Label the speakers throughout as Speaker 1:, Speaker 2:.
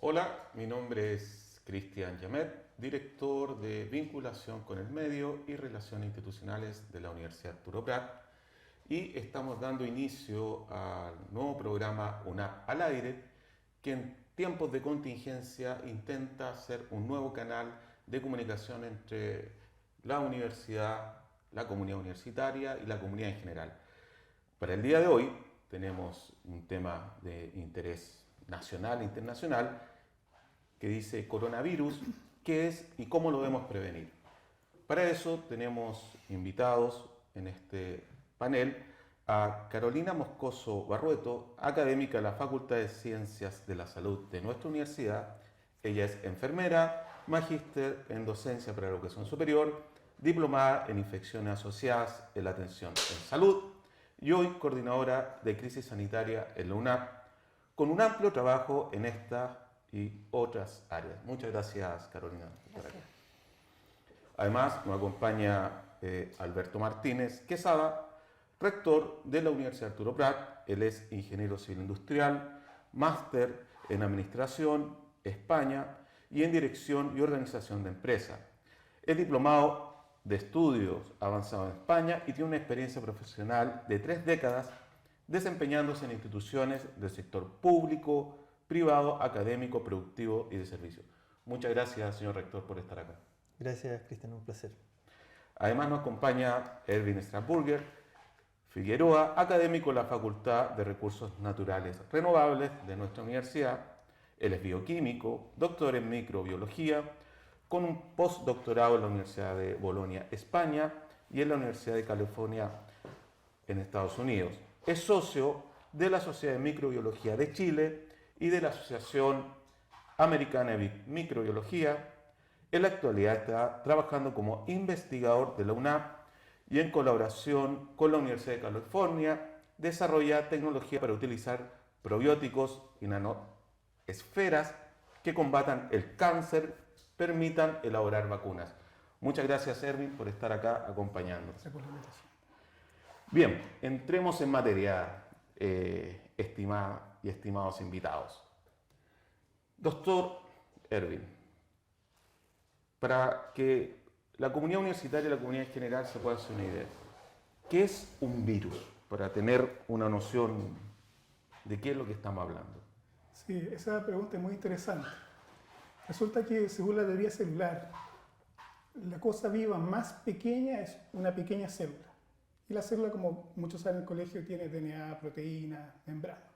Speaker 1: Hola, mi nombre es Cristian Yamet, director de Vinculación con el Medio y Relaciones Institucionales de la Universidad Arturo Prat, y estamos dando inicio al nuevo programa UNAP al aire, que en tiempos de contingencia intenta ser un nuevo canal de comunicación entre la universidad, la comunidad universitaria y la comunidad en general. Para el día de hoy tenemos un tema de interés nacional e internacional que dice coronavirus, qué es y cómo lo debemos prevenir. Para eso tenemos invitados en este panel a Carolina Moscoso Barrueto, académica de la Facultad de Ciencias de la Salud de nuestra universidad. Ella es enfermera, magíster en docencia para la educación superior, diplomada en infecciones asociadas en la atención en salud y hoy coordinadora de crisis sanitaria en la UNAP, con un amplio trabajo en esta y otras áreas. Muchas gracias, Carolina.
Speaker 2: Gracias.
Speaker 1: Además, nos acompaña Alberto Martínez Quesada, rector de la Universidad Arturo Prat. Él es ingeniero civil industrial, máster en administración, España, y en dirección y organización de empresas. Es diplomado de estudios avanzados en España y tiene una experiencia profesional de 3 décadas desempeñándose en instituciones del sector público, privado, académico, productivo y de servicio. Muchas gracias, señor rector, por estar acá.
Speaker 2: Gracias, Cristian, un placer.
Speaker 1: Además nos acompaña Erwin Strasburger Figueroa, académico de la Facultad de Recursos Naturales Renovables de nuestra universidad. Él es bioquímico, doctor en microbiología, con un postdoctorado en la Universidad de Bolonia, España, y en la Universidad de California, en Estados Unidos. Es socio de la Sociedad de Microbiología de Chile y de la Asociación Americana de Microbiología. En la actualidad está trabajando como investigador de la UNAP y en colaboración con la Universidad de California desarrolla tecnología para utilizar probióticos y nanoesferas que combatan el cáncer, permitan elaborar vacunas. Muchas gracias, Erwin, por estar acá acompañándonos.
Speaker 3: Gracias por la invitación.
Speaker 1: Bien, entremos en materia, estimada y estimados invitados. Doctor Erwin, para que la comunidad universitaria y la comunidad en general se pueda hacer una idea, ¿qué es un virus? Para tener una noción de qué es lo que estamos hablando.
Speaker 3: Sí, esa pregunta es muy interesante. Resulta que, según la teoría celular, la cosa viva más pequeña es una pequeña célula. Y la célula, como muchos saben en el colegio, tiene DNA, proteína, membrana.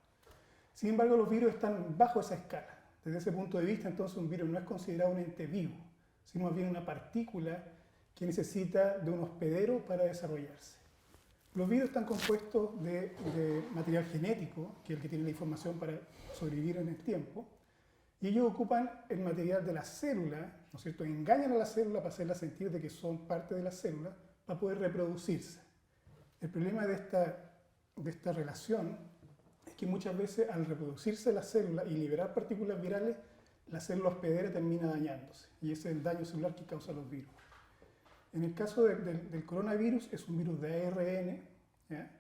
Speaker 3: Sin embargo, los virus están bajo esa escala. Desde ese punto de vista, entonces, un virus no es considerado un ente vivo, sino más bien una partícula que necesita de un hospedero para desarrollarse. Los virus están compuestos de material genético, que es el que tiene la información para sobrevivir en el tiempo, y ellos ocupan el material de la célula, ¿no es cierto? Engañan a la célula para hacerla sentir de que son parte de la célula para poder reproducirse. El problema de esta relación es que muchas veces al reproducirse la célula y liberar partículas virales, la célula hospedera termina dañándose, y ese es el daño celular que causan los virus. En el caso del coronavirus, es un virus de ARN, ¿ya?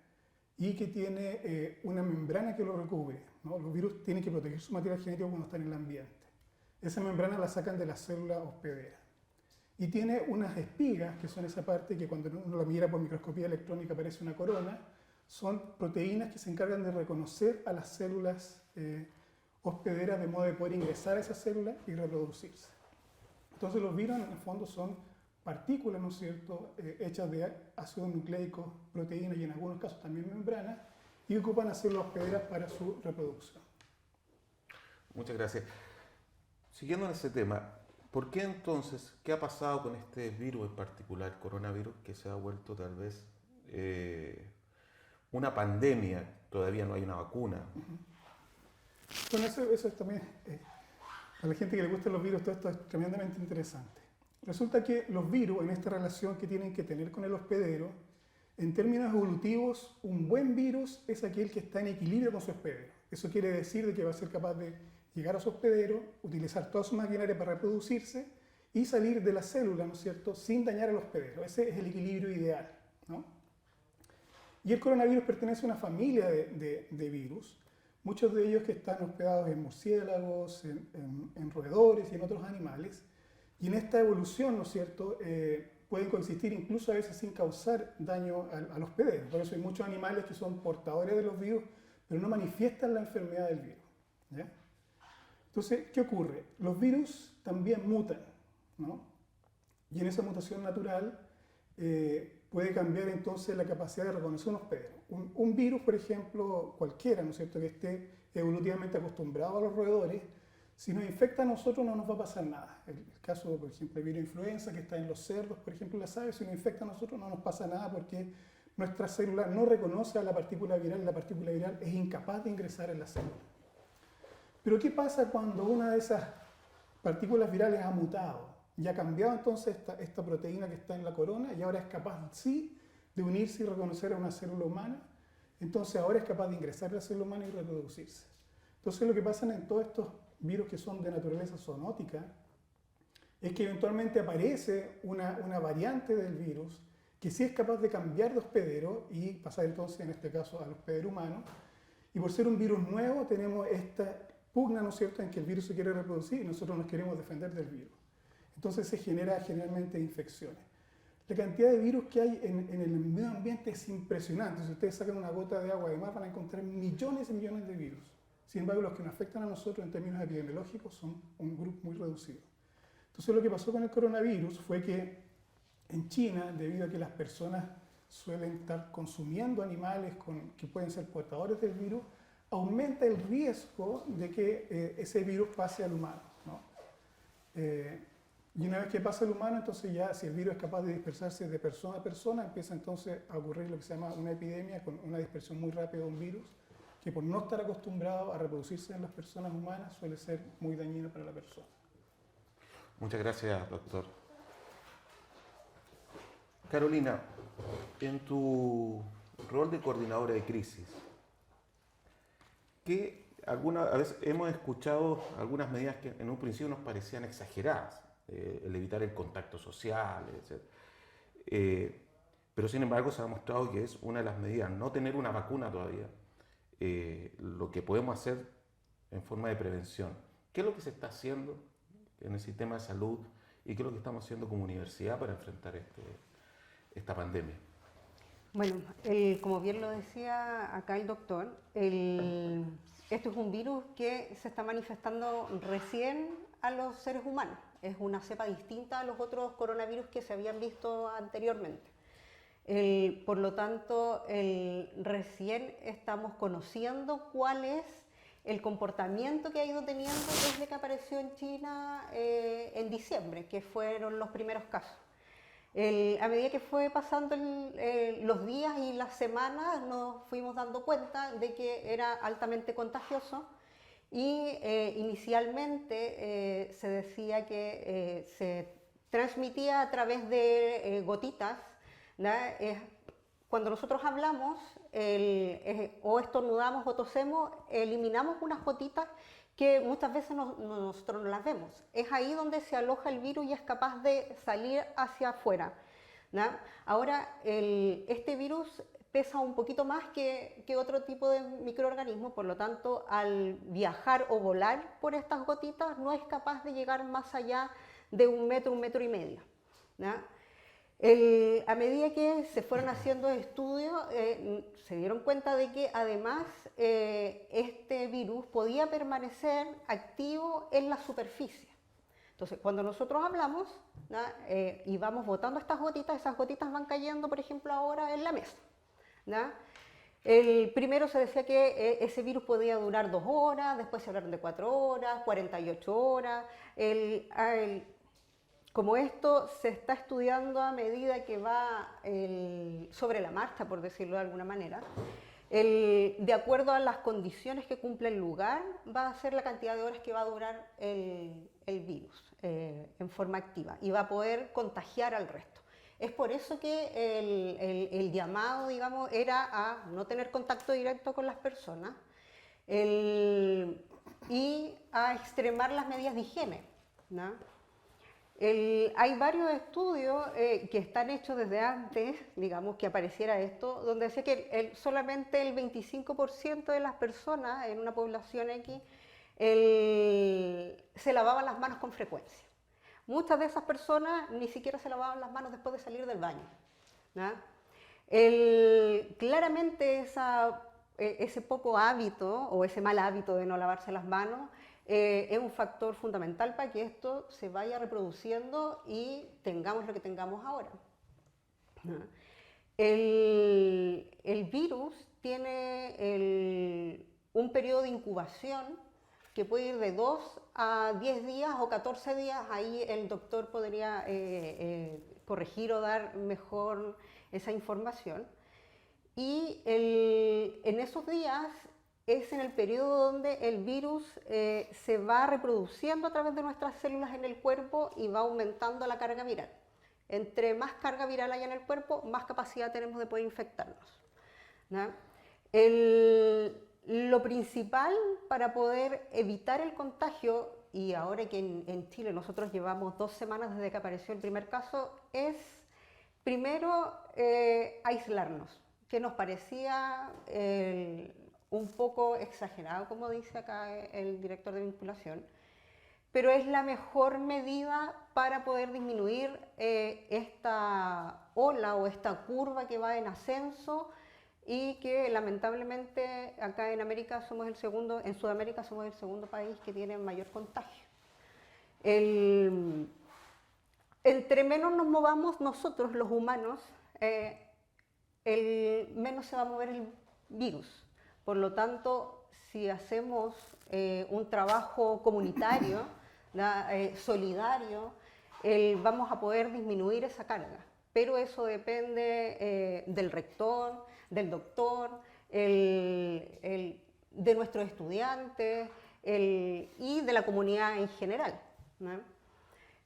Speaker 3: Y que tiene una membrana que lo recubre, ¿no? Los virus tienen que proteger su material genético cuando están en el ambiente. Esa membrana la sacan de la célula hospedera. Y tiene unas espigas, que son esa parte que cuando uno la mira por microscopía electrónica parece una corona, son proteínas que se encargan de reconocer a las células hospederas de modo de poder ingresar a esa célula y reproducirse. Entonces los virus en el fondo son partículas, ¿no es cierto?, hechas de ácidos nucleicos, proteínas y en algunos casos también membranas, y ocupan las células hospederas para su reproducción.
Speaker 1: Muchas gracias. Siguiendo en ese tema, ¿por qué entonces, qué ha pasado con este virus en particular, el coronavirus, que se ha vuelto tal vez una pandemia? Todavía no hay una vacuna.
Speaker 3: Bueno, eso es también, a la gente que le gustan los virus, todo esto es tremendamente interesante. Resulta que los virus, en esta relación que tienen que tener con el hospedero, en términos evolutivos, un buen virus es aquel que está en equilibrio con su hospedero. Eso quiere decir de que va a ser capaz de llegar a su hospedero, utilizar toda su maquinaria para reproducirse y salir de la célula, ¿no es cierto?, sin dañar al hospedero. Ese es el equilibrio ideal, ¿no? Y el coronavirus pertenece a una familia de virus muchos de ellos que están hospedados en murciélagos, en roedores y en otros animales. Y en esta evolución, ¿no es cierto?, pueden coexistir incluso a veces sin causar daño al hospedero. Por eso hay muchos animales que son portadores de los virus, pero no manifiestan la enfermedad del virus. ¿Ya? Entonces, ¿qué ocurre? Los virus también mutan, ¿no? Y en esa mutación natural puede cambiar entonces la capacidad de reconocer un hospedero. Un virus, por ejemplo, cualquiera, ¿no es cierto?, que esté evolutivamente acostumbrado a los roedores, si nos infecta a nosotros no nos va a pasar nada. El caso, por ejemplo, el virus influenza que está en los cerdos, por ejemplo, las aves, si nos infecta a nosotros no nos pasa nada porque nuestra célula no reconoce a la partícula viral y la partícula viral es incapaz de ingresar en la célula. Pero ¿qué pasa cuando una de esas partículas virales ha mutado y ha cambiado entonces esta proteína que está en la corona y ahora es capaz, sí, de unirse y reconocer a una célula humana? Entonces ahora es capaz de ingresar a la célula humana y reproducirse. Entonces lo que pasa en todos estos virus que son de naturaleza zoonótica es que eventualmente aparece una variante del virus que sí es capaz de cambiar de hospedero y pasar entonces, en este caso, al hospedero humano. Y por ser un virus nuevo tenemos esta pugna, ¿no es cierto?, en que el virus se quiere reproducir y nosotros nos queremos defender del virus. Entonces se genera generalmente infecciones. La cantidad de virus que hay en el medio ambiente es impresionante. Si ustedes sacan una gota de agua de mar van a encontrar millones y millones de virus. Sin embargo, los que nos afectan a nosotros en términos epidemiológicos son un grupo muy reducido. Entonces lo que pasó con el coronavirus fue que en China, debido a que las personas suelen estar consumiendo animales que pueden ser portadores del virus, aumenta el riesgo de que ese virus pase al humano, ¿no? Y una vez que pasa al humano, entonces ya si el virus es capaz de dispersarse de persona a persona, empieza entonces a ocurrir lo que se llama una epidemia con una dispersión muy rápida de un virus, que por no estar acostumbrado a reproducirse en las personas humanas suele ser muy dañino para la persona.
Speaker 1: Muchas gracias, doctor. Carolina, en tu rol de coordinadora de crisis, a veces hemos escuchado algunas medidas que en un principio nos parecían exageradas, el evitar el contacto social, etc. Pero sin embargo se ha demostrado que es una de las medidas, no tener una vacuna todavía, lo que podemos hacer en forma de prevención. ¿Qué es lo que se está haciendo en el sistema de salud y qué es lo que estamos haciendo como universidad para enfrentar esta pandemia?
Speaker 2: Bueno, como bien lo decía acá el doctor, esto es un virus que se está manifestando recién a los seres humanos. Es una cepa distinta a los otros coronavirus que se habían visto anteriormente. Por lo tanto, recién estamos conociendo cuál es el comportamiento que ha ido teniendo desde que apareció en China en diciembre, que fueron los primeros casos. A medida que fue pasando los días y las semanas, nos fuimos dando cuenta de que era altamente contagioso y inicialmente se decía que se transmitía a través de gotitas, ¿no? Cuando nosotros hablamos o estornudamos o tosemos, eliminamos unas gotitas que muchas veces nosotros no las vemos. Es ahí donde se aloja el virus y es capaz de salir hacia afuera, ¿no? Ahora, este virus pesa un poquito más que otro tipo de microorganismo, por lo tanto, al viajar o volar por estas gotitas, no es capaz de llegar más allá de 1 metro, 1,5 metros, ¿no? A medida que se fueron haciendo estudios, se dieron cuenta de que además este virus podía permanecer activo en la superficie. Entonces, cuando nosotros hablamos, ¿no? Y vamos botando estas gotitas, esas gotitas van cayendo, por ejemplo, ahora en la mesa, ¿no? Primero se decía que ese virus podía durar 2 horas, después se hablaron de 4 horas, 48 horas. Como esto se está estudiando a medida que va sobre la marcha, por decirlo de alguna manera, de acuerdo a las condiciones que cumple el lugar, va a ser la cantidad de horas que va a durar el virus en forma activa y va a poder contagiar al resto. Es por eso que el llamado, digamos, era a no tener contacto directo con las personas y a extremar las medidas de higiene, ¿no? Hay varios estudios que están hechos desde antes, digamos, que apareciera esto, donde decía que solamente el 25% de las personas en una población X se lavaban las manos con frecuencia. Muchas de esas personas ni siquiera se lavaban las manos después de salir del baño, ¿no? Claramente ese poco hábito o ese mal hábito de no lavarse las manos es un factor fundamental para que esto se vaya reproduciendo y tengamos lo que tengamos ahora. El virus tiene un periodo de incubación que puede ir de 2 a 10 días o 14 días. Ahí el doctor podría corregir o dar mejor esa información. Y en esos días es en el periodo donde el virus se va reproduciendo a través de nuestras células en el cuerpo y va aumentando la carga viral. Entre más carga viral haya en el cuerpo, más capacidad tenemos de poder infectarnos, ¿no? Lo principal para poder evitar el contagio, y ahora que en Chile nosotros llevamos 2 semanas desde que apareció el primer caso, es primero aislarnos, que nos parecía un poco exagerado, como dice acá el director de vinculación, pero es la mejor medida para poder disminuir esta ola o esta curva que va en ascenso y que lamentablemente acá en América somos el segundo, en Sudamérica somos el segundo país que tiene mayor contagio. Entre menos nos movamos nosotros, los humanos, menos se va a mover el virus. Por lo tanto, si hacemos un trabajo comunitario, solidario, vamos a poder disminuir esa carga. Pero eso depende del rector, del doctor, de nuestros estudiantes y de la comunidad en general, ¿no?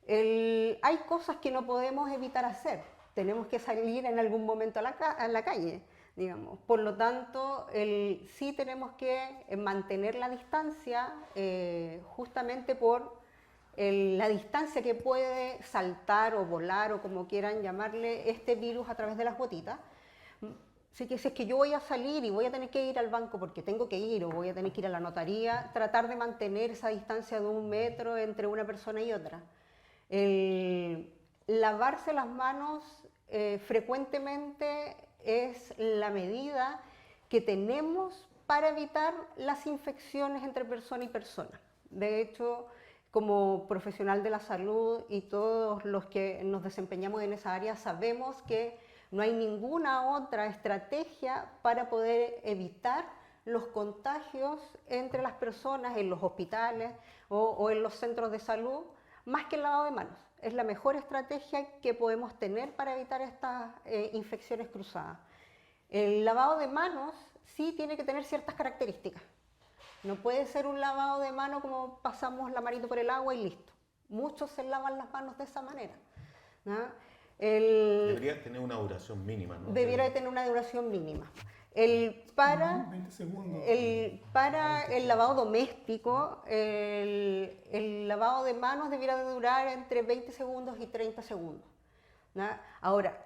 Speaker 2: Hay cosas que no podemos evitar hacer. Tenemos que salir en algún momento a la calle, digamos. Por lo tanto, sí tenemos que mantener la distancia justamente por la distancia que puede saltar o volar o como quieran llamarle este virus a través de las gotitas. Así que si es que yo voy a salir y voy a tener que ir al banco porque tengo que ir o voy a tener que ir a la notaría, tratar de mantener esa distancia de 1 metro entre una persona y otra. Lavarse las manos frecuentemente es la medida que tenemos para evitar las infecciones entre persona y persona. De hecho, como profesional de la salud y todos los que nos desempeñamos en esa área sabemos que no hay ninguna otra estrategia para poder evitar los contagios entre las personas en los hospitales o en los centros de salud, más que el lavado de manos. Es la mejor estrategia que podemos tener para evitar estas infecciones cruzadas. El lavado de manos sí tiene que tener ciertas características. No puede ser un lavado de mano como pasamos la manito por el agua y listo. Muchos se lavan las manos de esa manera, ¿no?
Speaker 1: Debería tener una duración mínima, ¿no?
Speaker 2: Debiera de tener una duración mínima.
Speaker 3: 20 segundos.
Speaker 2: Para el lavado doméstico, el lavado de manos debiera de durar entre 20 segundos y 30 segundos, ¿no? Ahora,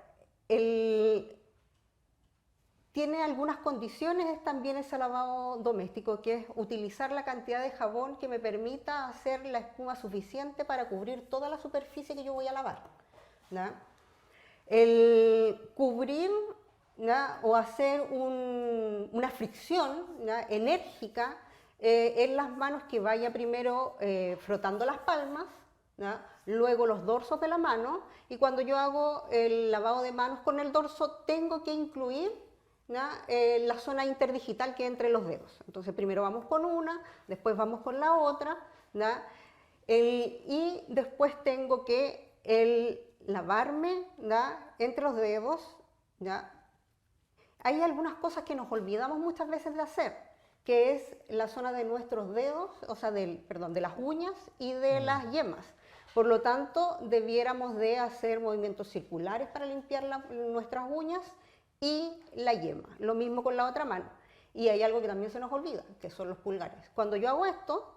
Speaker 2: tiene algunas condiciones también ese lavado doméstico, que es utilizar la cantidad de jabón que me permita hacer la espuma suficiente para cubrir toda la superficie que yo voy a lavar, ¿no? El cubrir, ¿no? O hacer una fricción, ¿no? Enérgica en las manos, que vaya primero frotando las palmas, ¿no? Luego los dorsos de la mano, y cuando yo hago el lavado de manos con el dorso tengo que incluir, ¿no? La zona interdigital que entre los dedos. Entonces primero vamos con una, después vamos con la otra, ¿no? Y después tengo que lavarme, ¿no? Entre los dedos, ¿no? Hay algunas cosas que nos olvidamos muchas veces de hacer, que es la zona de nuestros dedos, o sea, de las uñas y de las yemas. Por lo tanto, debiéramos de hacer movimientos circulares para limpiar nuestras uñas y la yema. Lo mismo con la otra mano. Y hay algo que también se nos olvida, que son los pulgares. Cuando yo hago esto,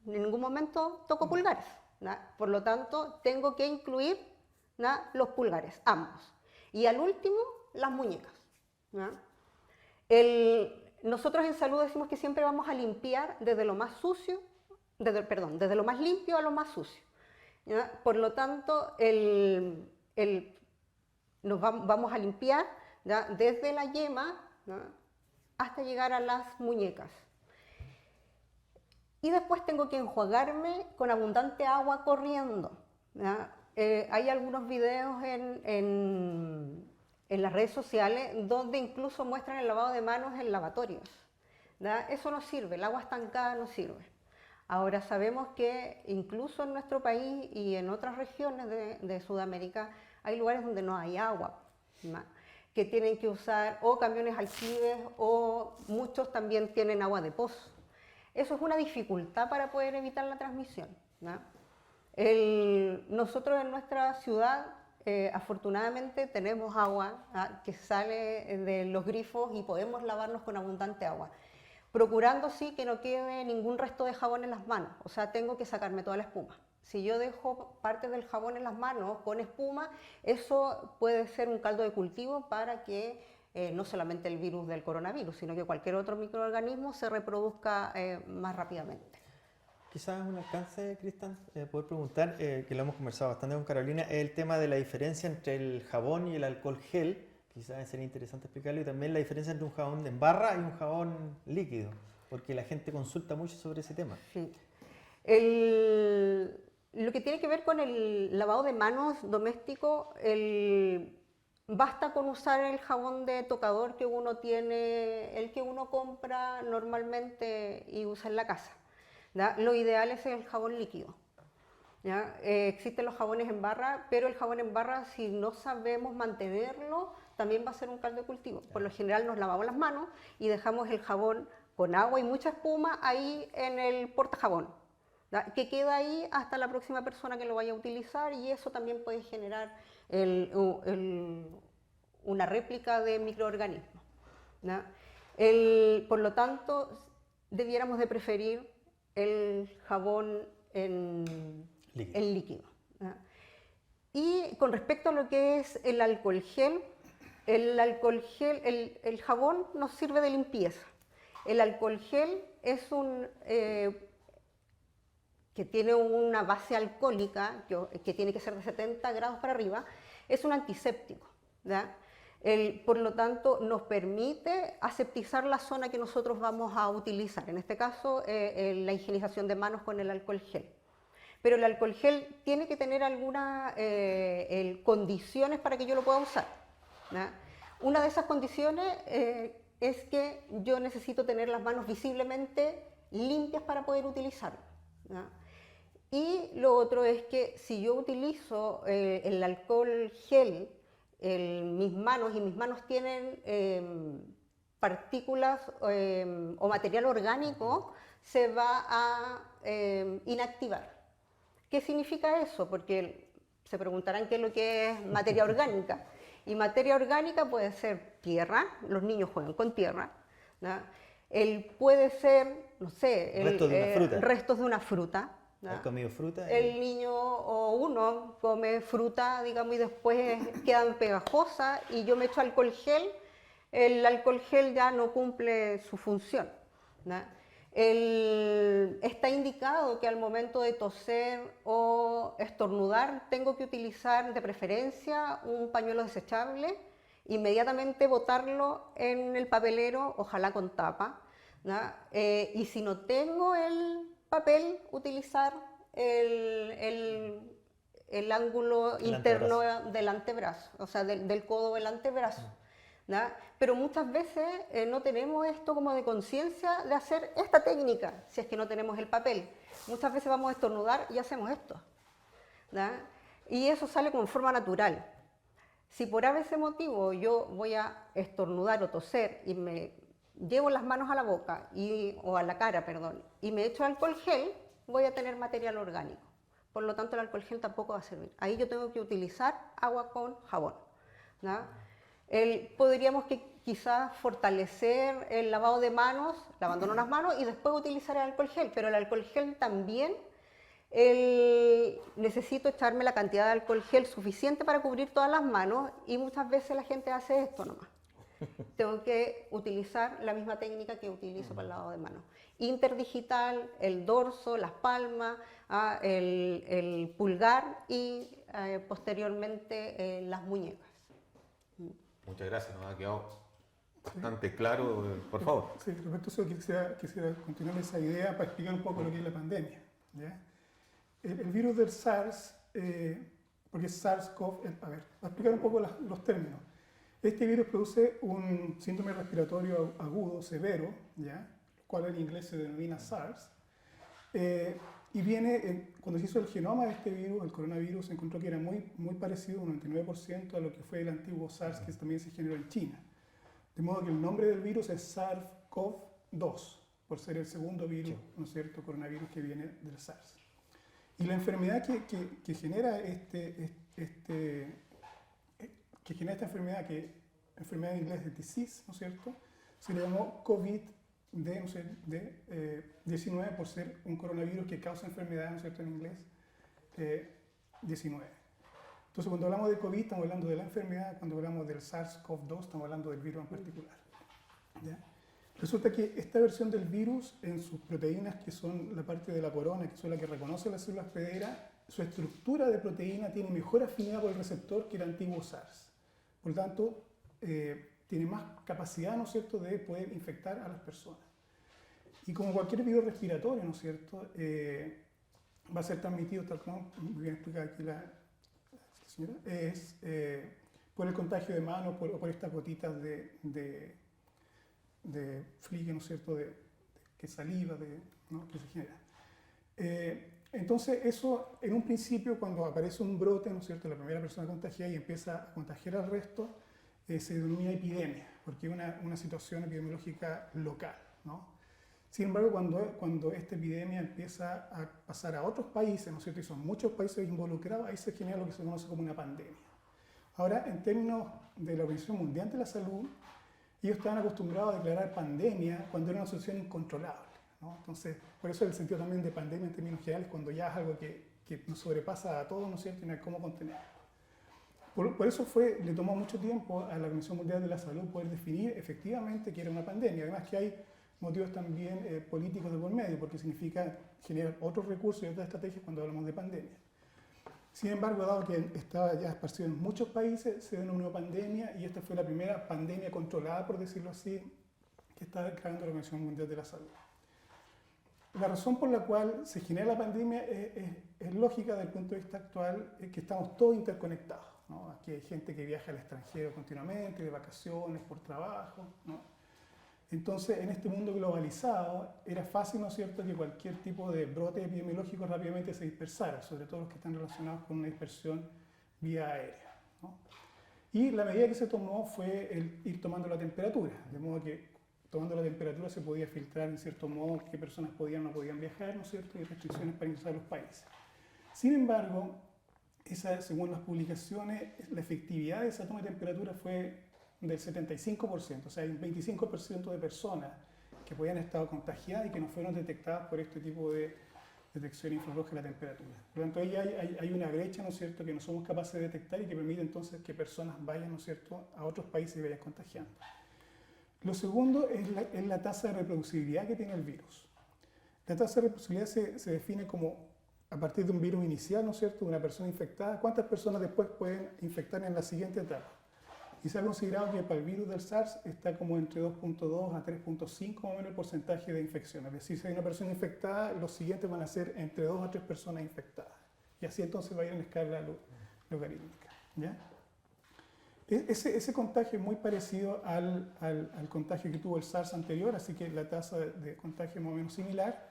Speaker 2: en ningún momento toco pulgares, ¿no? Por lo tanto, tengo que incluir, ¿no?, los pulgares, ambos. Y al último, las muñecas, ¿no? Nosotros en salud decimos que siempre vamos a limpiar desde lo más sucio, desde lo más limpio a lo más sucio, ¿ya? Por lo tanto, vamos a limpiar, ¿ya?, desde la yema, ¿no?, hasta llegar a las muñecas. Y después tengo que enjuagarme con abundante agua corriendo, ¿ya? Hay algunos videos en las redes sociales donde incluso muestran el lavado de manos en lavatorios, ¿ya? Eso no sirve, el agua estancada no sirve. Ahora sabemos que incluso en nuestro país y en otras regiones de Sudamérica hay lugares donde no hay agua, ¿no?, que tienen que usar o camiones aljibes o muchos también tienen agua de pozo. Eso es una dificultad para poder evitar la transmisión, ¿no? Nosotros en nuestra ciudad afortunadamente tenemos agua, ¿no?, que sale de los grifos y podemos lavarnos con abundante agua, procurando sí que no quede ningún resto de jabón en las manos, o sea, tengo que sacarme toda la espuma. Si yo dejo parte del jabón en las manos con espuma, eso puede ser un caldo de cultivo para que no solamente el virus del coronavirus, sino que cualquier otro microorganismo se reproduzca más rápidamente.
Speaker 4: Quizás un alcance, Cristian, poder preguntar, que lo hemos conversado bastante con Carolina, es el tema de la diferencia entre el jabón y el alcohol gel. Quizás sería interesante explicarlo, y también la diferencia entre un jabón en barra y un jabón líquido, porque la gente consulta mucho sobre ese tema.
Speaker 2: Sí. Lo que tiene que ver con el lavado de manos doméstico, basta con usar el jabón de tocador que uno tiene, el que uno compra normalmente y usa en la casa, ¿ya? Lo ideal es el jabón líquido, ¿ya? Existen los jabones en barra, pero el jabón en barra, si no sabemos mantenerlo, también va a ser un caldo de cultivo. Por lo general nos lavamos las manos y dejamos el jabón con agua y mucha espuma ahí en el portajabón, ¿ya?, que queda ahí hasta la próxima persona que lo vaya a utilizar, y eso también puede generar una réplica de microorganismos, ¿ya? Por lo tanto, debiéramos de preferir el jabón en líquido, ¿ya? Y con respecto a lo que es el alcohol gel, el jabón nos sirve de limpieza. El alcohol gel es que tiene una base alcohólica, que tiene que ser de 70 grados para arriba, es un antiséptico, ¿ya? Por lo tanto, nos permite aseptizar la zona que nosotros vamos a utilizar, en este caso la higienización de manos con el alcohol gel. Pero el alcohol gel tiene que tener algunas condiciones para que yo lo pueda usar, ¿ya? Una de esas condiciones es que yo necesito tener las manos visiblemente limpias para poder utilizarlo, ¿ya? Y lo otro es que si yo utilizo el alcohol gel en mis manos, y mis manos tienen partículas o material orgánico, se va a inactivar. ¿Qué significa eso? Porque se preguntarán qué es lo que es materia orgánica. Y materia orgánica puede ser tierra, los niños juegan con tierra, ¿no? Puede ser, no sé, restos de una fruta.
Speaker 4: ¿Has comido fruta?
Speaker 2: El niño o uno come fruta, digamos, y después quedan pegajosas, y yo me echo alcohol gel, el alcohol gel ya no cumple su función, ¿no? Está indicado que al momento de toser o estornudar tengo que utilizar de preferencia un pañuelo desechable, inmediatamente botarlo en el papelero, ojalá con tapa, ¿no? Y si no tengo el papel, utilizar el ángulo interno del antebrazo, o sea, del codo del antebrazo, ¿no? Pero muchas veces no tenemos esto como de conciencia de hacer esta técnica, si es que no tenemos el papel. Muchas veces vamos a estornudar y hacemos esto, ¿no? Y eso sale como forma natural. Si por ese motivo yo voy a estornudar o toser y me llevo las manos a la boca o a la cara, perdón, y me echo alcohol gel, voy a tener material orgánico. Por lo tanto, el alcohol gel tampoco va a servir. Ahí yo tengo que utilizar agua con jabón, ¿no? Podríamos quizás fortalecer el lavado de manos, lavándonos las manos, y después utilizar el alcohol gel, pero el alcohol gel también necesito echarme la cantidad de alcohol gel suficiente para cubrir todas las manos y muchas veces la gente hace esto nomás. Tengo que utilizar la misma técnica que utilizo para el lavado de manos. Interdigital, el dorso, las palmas, el pulgar y posteriormente las muñecas.
Speaker 1: Muchas gracias, nos ha quedado bastante claro, por favor.
Speaker 3: Sí, respecto a eso quisiera continuar esa idea para explicar un poco lo que es la pandemia. ¿Ya? El virus del SARS, porque es SARS-CoV, a ver, para explicar un poco los términos. Este virus produce un síndrome respiratorio agudo, severo, ¿ya? Lo cual en inglés se denomina SARS. Y viene, cuando se hizo el genoma de este virus, el coronavirus, se encontró que era muy parecido, un 99%, a lo que fue el antiguo SARS, que también se generó en China. De modo que el nombre del virus es SARS-CoV-2, por ser el segundo virus, ¿no es cierto?, coronavirus que viene del SARS. Y la enfermedad que genera esta enfermedad, que enfermedad en inglés es disease, ¿no es cierto?, se le llamó COVID-19 por ser un coronavirus que causa enfermedad, ¿no es cierto?, en inglés, 19. Entonces, cuando hablamos de COVID, estamos hablando de la enfermedad, cuando hablamos del SARS-CoV-2, estamos hablando del virus en particular. ¿Ya? Resulta que esta versión del virus, en sus proteínas, que son la parte de la corona, que son las que reconoce las células hospederas, su estructura de proteína tiene mejor afinidad por el receptor que el antiguo SARS. Por lo tanto, tiene más capacidad, ¿no es cierto?, de poder infectar a las personas. Y como cualquier virus respiratorio, ¿no es cierto?, va a ser transmitido, tal como voy a explicar aquí la señora, es por el contagio de manos o por estas gotitas de flique, ¿no es cierto?, que saliva, ¿no?, que se genera. Entonces, eso en un principio, cuando aparece un brote, ¿no es cierto?, la primera persona contagiada y empieza a contagiar al resto, se denomina epidemia, porque es una situación epidemiológica local, ¿no? Sin embargo, cuando esta epidemia empieza a pasar a otros países, ¿no es cierto?, y son muchos países involucrados, ahí se genera lo que se conoce como una pandemia. Ahora, en términos de la Organización Mundial de la Salud, ellos estaban acostumbrados a declarar pandemia cuando era una situación incontrolable, ¿no? Entonces, por eso el sentido también de pandemia en términos generales, cuando ya es algo que nos sobrepasa a todos, ¿no es cierto?, y no hay cómo contenerlo. Por eso le tomó mucho tiempo a la Organización Mundial de la Salud poder definir efectivamente que era una pandemia. Además que hay motivos también políticos de por medio, porque significa generar otros recursos y otras estrategias cuando hablamos de pandemia. Sin embargo, dado que estaba ya esparcido en muchos países, se denominó pandemia y esta fue la primera pandemia controlada, por decirlo así, que está declarando la Organización Mundial de la Salud. La razón por la cual se genera la pandemia es lógica desde el punto de vista actual, es que estamos todos interconectados, ¿no? Aquí hay gente que viaja al extranjero continuamente, de vacaciones, por trabajo, ¿no? Entonces, en este mundo globalizado, era fácil, ¿no es cierto?, que cualquier tipo de brote epidemiológico rápidamente se dispersara, sobre todo los que están relacionados con una dispersión vía aérea, ¿no? Y la medida que se tomó fue el ir tomando la temperatura, de modo que tomando la temperatura se podía filtrar en cierto modo qué personas podían o no podían viajar, ¿no es cierto?, y restricciones para ingresar a los países. Sin embargo, según las publicaciones, la efectividad de esa toma de temperatura fue del 75%, o sea, hay un 25% de personas que podían haber estado contagiadas y que no fueron detectadas por este tipo de detección infrarroja de la temperatura. Por lo tanto, ahí hay una brecha, ¿no es cierto?, que no somos capaces de detectar y que permite entonces que personas vayan, ¿no es cierto?, a otros países y vayan contagiando. Lo segundo es la tasa de reproducibilidad que tiene el virus. La tasa de reproducibilidad se define como a partir de un virus inicial, ¿no es cierto?, de una persona infectada, cuántas personas después pueden infectar en la siguiente etapa. Y se ha considerado que para el virus del SARS está como entre 2.2 a 3.5 más o menos el porcentaje de infección. Es decir, si hay una persona infectada, los siguientes van a ser entre 2 a 3 personas infectadas. Y así entonces va a ir en escala logarítmica, ¿ya? Ese contagio es muy parecido al contagio que tuvo el SARS anterior, así que la tasa de contagio es más o menos similar.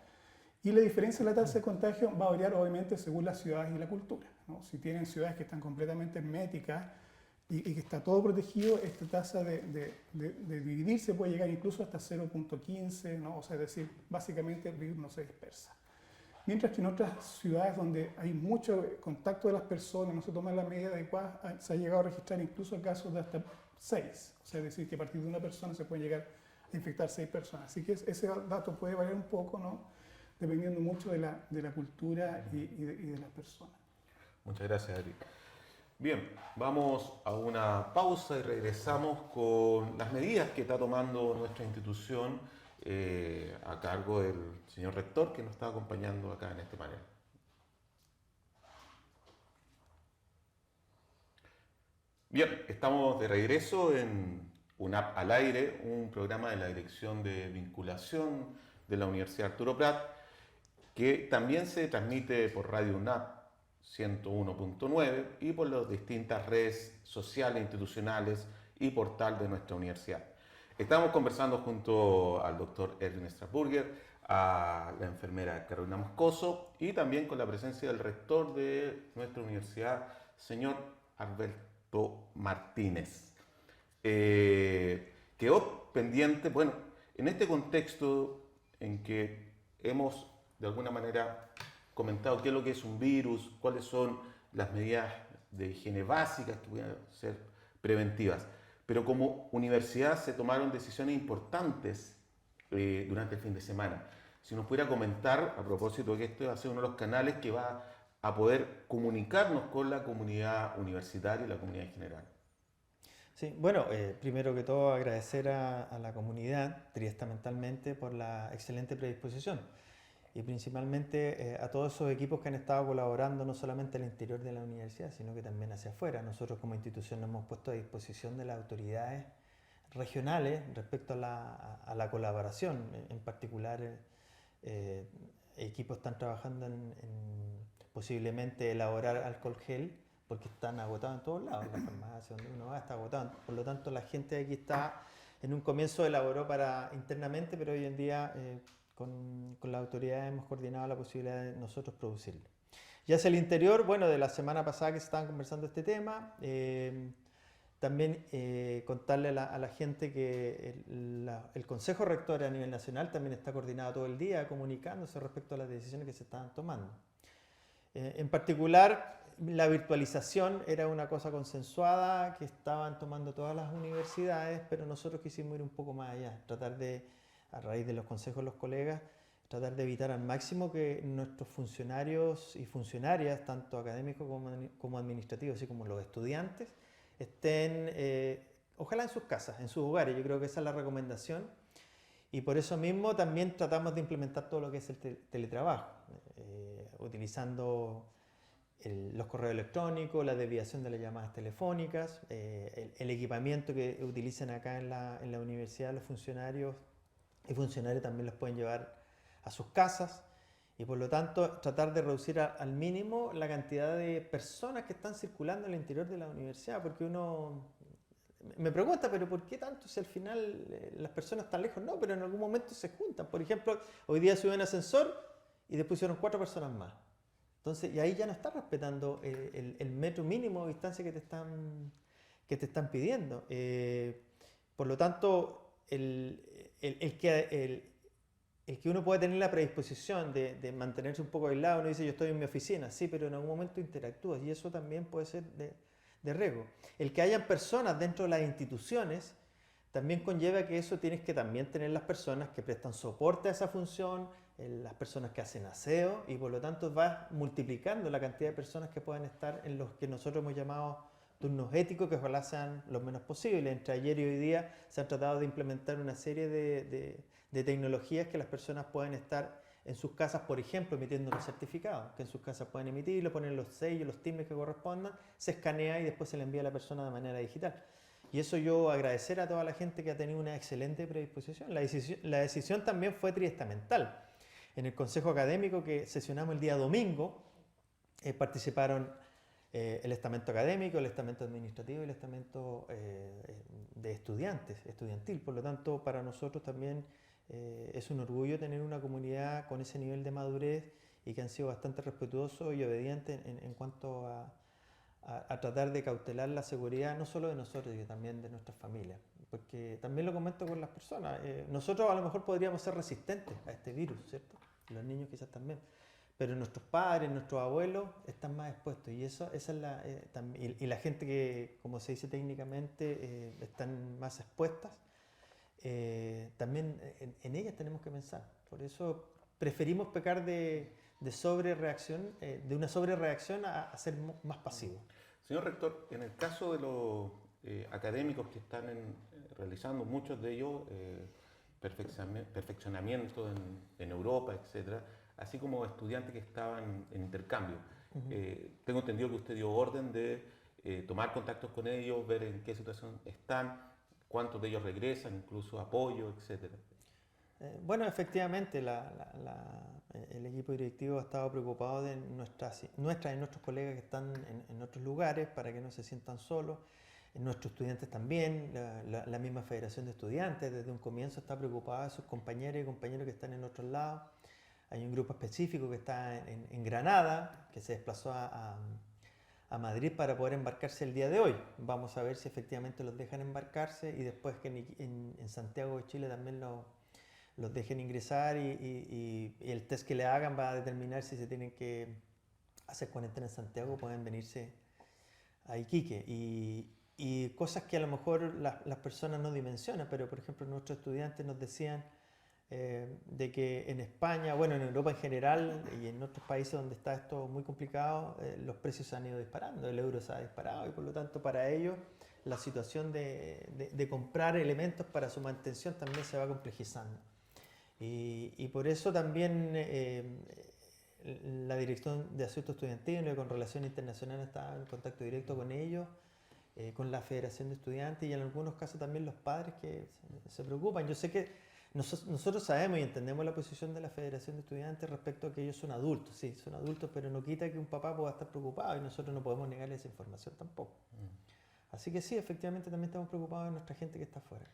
Speaker 3: Y la diferencia de la tasa de contagio va a variar obviamente según las ciudades y la cultura, ¿no? Si tienen ciudades que están completamente herméticas y que está todo protegido, esta tasa de dividirse puede llegar incluso hasta 0.15, ¿no? O sea, es decir, básicamente el virus no se dispersa. Mientras que en otras ciudades donde hay mucho contacto de las personas, no se toman las medidas adecuadas, se ha llegado a registrar incluso casos de hasta 6. O sea, es decir, que a partir de una persona se puede llegar a infectar 6 personas. Así que ese dato puede variar un poco, ¿no?, dependiendo mucho de la cultura y de las personas.
Speaker 1: Muchas gracias, Eric. Bien, vamos a una pausa y regresamos con las medidas que está tomando nuestra institución a cargo del señor rector que nos está acompañando acá en este panel. Bien, estamos de regreso en UNAP al aire, un programa de la Dirección de Vinculación de la Universidad Arturo Prat, que también se transmite por Radio UNAP 101.9 y por las distintas redes sociales, institucionales y portal de nuestra universidad. Estamos conversando junto al doctor Erwin Strasburger, a la enfermera Carolina Moscoso y también con la presencia del rector de nuestra universidad, señor Alberto Martínez. Quedó pendiente, bueno, en este contexto en que hemos de alguna manera comentado qué es lo que es un virus, cuáles son las medidas de higiene básicas que pueden ser preventivas. Pero como universidad se tomaron decisiones importantes durante el fin de semana. Si nos pudiera comentar, a propósito de que este va a ser uno de los canales que va a poder comunicarnos con la comunidad universitaria y la comunidad en general.
Speaker 4: Sí, bueno, primero que todo agradecer a la comunidad triestamentalmente por la excelente predisposición. Y principalmente a todos esos equipos que han estado colaborando no solamente al interior de la universidad, sino que también hacia afuera. Nosotros como institución nos hemos puesto a disposición de las autoridades regionales respecto a la colaboración. En particular, equipos están trabajando en posiblemente elaborar alcohol gel, porque están agotados en todos lados. La farmacia donde uno va está agotado. Por lo tanto, la gente de aquí está, en un comienzo elaboró internamente, pero hoy en día... Con la autoridad hemos coordinado la posibilidad de nosotros producirlo. Y hacia el interior, bueno, de la semana pasada que se estaban conversando este tema, también contarle a la gente que el Consejo Rector a nivel nacional también está coordinado todo el día comunicándose respecto a las decisiones que se estaban tomando. En particular, la virtualización era una cosa consensuada que estaban tomando todas las universidades, pero nosotros quisimos ir un poco más allá, tratar de, a raíz de los consejos de los colegas, tratar de evitar al máximo que nuestros funcionarios y funcionarias, tanto académicos como administrativos, así como los estudiantes, estén, ojalá en sus casas, en sus hogares. Yo creo que esa es la recomendación. Y por eso mismo también tratamos de implementar todo lo que es el teletrabajo, utilizando los correos electrónicos, la desviación de las llamadas telefónicas, el equipamiento que utilicen acá en la universidad los funcionarios y funcionarios también los pueden llevar a sus casas y por lo tanto tratar de reducir al mínimo la cantidad de personas que están circulando en el interior de la universidad, porque uno me pregunta, pero ¿por qué tanto si al final las personas están lejos? No, pero en algún momento se juntan. Por ejemplo, hoy día subí un ascensor y después pusieron 4 personas más. Entonces, y ahí ya no estás respetando el metro mínimo de distancia que te están pidiendo. Por lo tanto, el que uno pueda tener la predisposición de mantenerse un poco aislado, uno dice yo estoy en mi oficina, sí, pero en algún momento interactúas y eso también puede ser de riesgo. El que hayan personas dentro de las instituciones también conlleva que eso tienes que también tener las personas que prestan soporte a esa función, las personas que hacen aseo y por lo tanto vas multiplicando la cantidad de personas que puedan estar en los que nosotros hemos llamado turnos éticos, que ojalá sean los menos posibles. Entre ayer y hoy día se han tratado de implementar una serie de tecnologías que las personas puedan estar en sus casas, por ejemplo, emitiendo los certificados, que en sus casas pueden emitirlo, ponen los sellos, los timbres que correspondan, se escanea y después se le envía a la persona de manera digital. Y eso yo agradecer a toda la gente que ha tenido una excelente predisposición. La decisión también fue triestamental. En el Consejo Académico que sesionamos el día domingo, participaron el estamento académico, el estamento administrativo y el estamento de estudiantil. Por lo tanto, para nosotros también es un orgullo tener una comunidad con ese nivel de madurez y que han sido bastante respetuosos y obedientes en cuanto a tratar de cautelar la seguridad no solo de nosotros, sino también de nuestras familias. Porque también lo comento con las personas, nosotros a lo mejor podríamos ser resistentes a este virus, ¿cierto? Los niños quizás también. Pero nuestros padres, nuestros abuelos están más expuestos y esa es y la gente que, como se dice técnicamente, están más expuestas, también en ellas tenemos que pensar. Por eso preferimos pecar de sobrereacción, de una sobrereacción a ser más pasivos.
Speaker 1: Señor rector, en el caso de los académicos que están realizando, muchos de ellos, perfeccionamiento en Europa, etcétera, así como estudiantes que estaban en intercambio. Tengo entendido que usted dio orden de tomar contactos con ellos, ver en qué situación están, cuántos de ellos regresan, incluso apoyo, etcétera.
Speaker 4: Bueno, efectivamente, el equipo directivo ha estado preocupado de nuestras y nuestros colegas que están en otros lugares para que no se sientan solos. Nuestros estudiantes también, la misma Federación de Estudiantes desde un comienzo está preocupada de sus compañeras y compañeros que están en otros lados. Hay un grupo específico que está en Granada, que se desplazó a Madrid para poder embarcarse el día de hoy. Vamos a ver si efectivamente los dejan embarcarse y después que en Santiago de Chile también los dejen ingresar y el test que le hagan va a determinar si se tienen que hacer cuarentena en Santiago o pueden venirse a Iquique. Y cosas que a lo mejor las personas no dimensionan, pero por ejemplo nuestros estudiantes nos decían de que en España, bueno, en Europa en general y en otros países donde está esto muy complicado, los precios se han ido disparando, el euro se ha disparado y por lo tanto para ellos la situación de comprar elementos para su mantención también se va complejizando. Y por eso también la Dirección de Asuntos Estudiantiles con Relaciones Internacionales está en contacto directo con ellos, con la Federación de Estudiantes y en algunos casos también los padres que se preocupan. Yo sé que nosotros sabemos y entendemos la posición de la Federación de Estudiantes respecto a que ellos son adultos, sí, son adultos, pero no quita que un papá pueda estar preocupado y nosotros no podemos negarle esa información tampoco. Así que sí, efectivamente también estamos preocupados de nuestra gente que está afuera.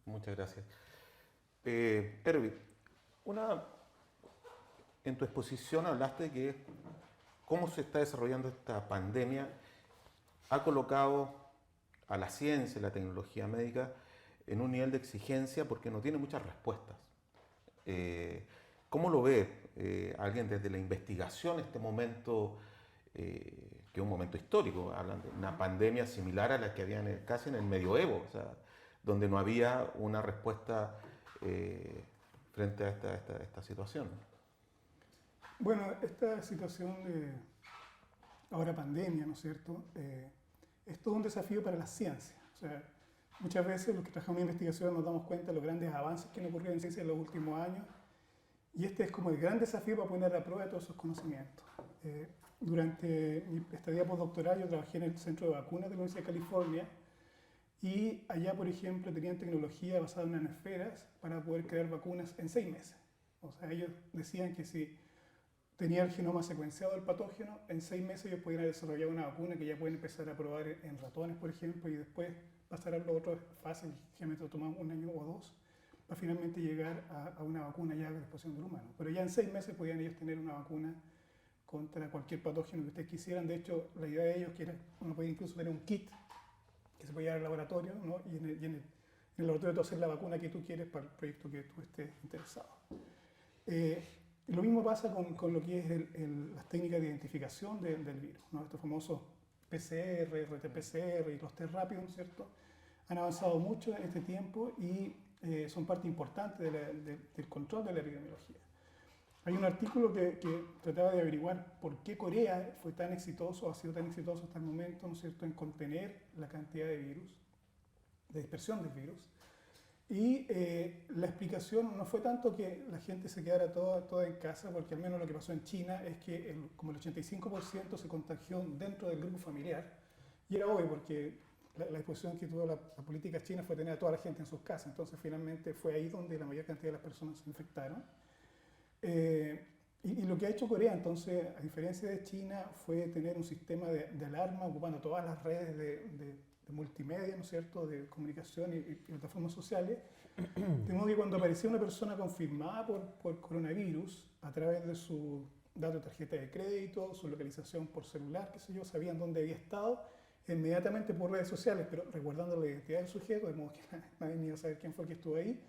Speaker 1: Muchas gracias. Erwin, en tu exposición hablaste de que cómo se está desarrollando esta pandemia ha colocado a la ciencia y la tecnología médica en un nivel de exigencia porque no tiene muchas respuestas. ¿Cómo lo ve alguien desde la investigación este momento, que es un momento histórico? Hablan de una pandemia similar a la que había casi en el medioevo, o sea, donde no había una respuesta frente a esta situación.
Speaker 3: Bueno, esta situación de ahora pandemia, ¿no es cierto? Es todo un desafío para la ciencia. O sea, muchas veces los que trabajamos en investigación nos damos cuenta de los grandes avances que han ocurrido en ciencia en los últimos años y este es como el gran desafío para poner a prueba todos esos conocimientos. Durante mi estadía postdoctoral yo trabajé en el Centro de Vacunas de la Universidad de California y allá, por ejemplo, tenían tecnología basada en nanosferas para poder crear vacunas en 6 meses. O sea, ellos decían que si tenía el genoma secuenciado del patógeno, en 6 meses ellos podían desarrollar una vacuna que ya pueden empezar a probar en ratones, por ejemplo, y después pasar a lo otro fácil, generalmente toma 1 año o 2, para finalmente llegar a una vacuna ya de disposición del humano. Pero ya en 6 meses podían ellos tener una vacuna contra cualquier patógeno que ustedes quisieran. De hecho, la idea de ellos que era, uno podía incluso tener un kit que se puede llevar al laboratorio, ¿no? y en el laboratorio tú hacer la vacuna que tú quieres para el proyecto que tú estés interesado. Lo mismo pasa con lo que es las técnicas de identificación del virus, ¿no? Estos famosos PCR, RT-PCR y los test rápidos, ¿no es cierto? Han avanzado mucho en este tiempo y son parte importante del control de la epidemiología. Hay un artículo que trataba de averiguar por qué Corea fue tan exitoso, ha sido tan exitoso hasta el momento, ¿no es cierto?, en contener la cantidad de virus, de dispersión del virus. Y la explicación no fue tanto que la gente se quedara toda en casa, porque al menos lo que pasó en China es que como el 85% se contagió dentro del grupo familiar. Y era obvio porque la disposición que tuvo la política china fue tener a toda la gente en sus casas. Entonces finalmente fue ahí donde la mayor cantidad de las personas se infectaron. Y lo que ha hecho Corea, entonces, a diferencia de China, fue tener un sistema de alarma ocupando todas las redes de multimedia, ¿no es cierto?, de comunicación y plataformas sociales, de modo que cuando aparecía una persona confirmada por coronavirus, a través de su dato de tarjeta de crédito, su localización por celular, qué sé yo, sabían dónde había estado, inmediatamente por redes sociales, pero resguardando la identidad del sujeto, de modo que nadie ni iba a saber quién fue el que estuvo ahí,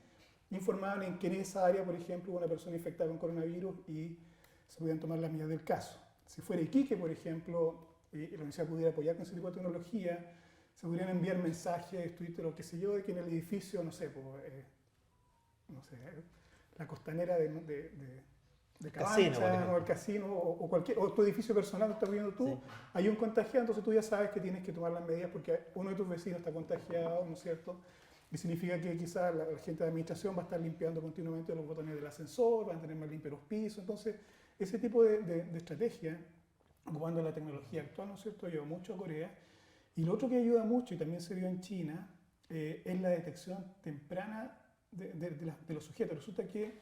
Speaker 3: informaban en que en esa área, por ejemplo, hubo una persona infectada con coronavirus y se podían tomar las medidas del caso. Si fuera Iquique, por ejemplo, y la universidad pudiera apoyar con ese tipo de tecnología, se podrían enviar mensajes, Twitter o qué sé yo, de que en el edificio, no sé, la costanera de de
Speaker 4: Casino, por
Speaker 3: Cabancha,
Speaker 4: ejemplo.
Speaker 3: o el casino, o tu edificio personal donde estás viviendo tú,
Speaker 4: Sí.
Speaker 3: hay un contagiado, entonces tú ya sabes que tienes que tomar las medidas porque uno de tus vecinos está contagiado, ¿no es cierto? Y significa que quizás la gente de administración va a estar limpiando continuamente los botones del ascensor, van a tener más limpios los pisos. Entonces, ese tipo de estrategia, ocupando la tecnología actual, ¿no es cierto?, ayuda mucho a Corea. Y lo otro que ayuda mucho, y también se vio en China, es la detección temprana de los sujetos. Resulta que,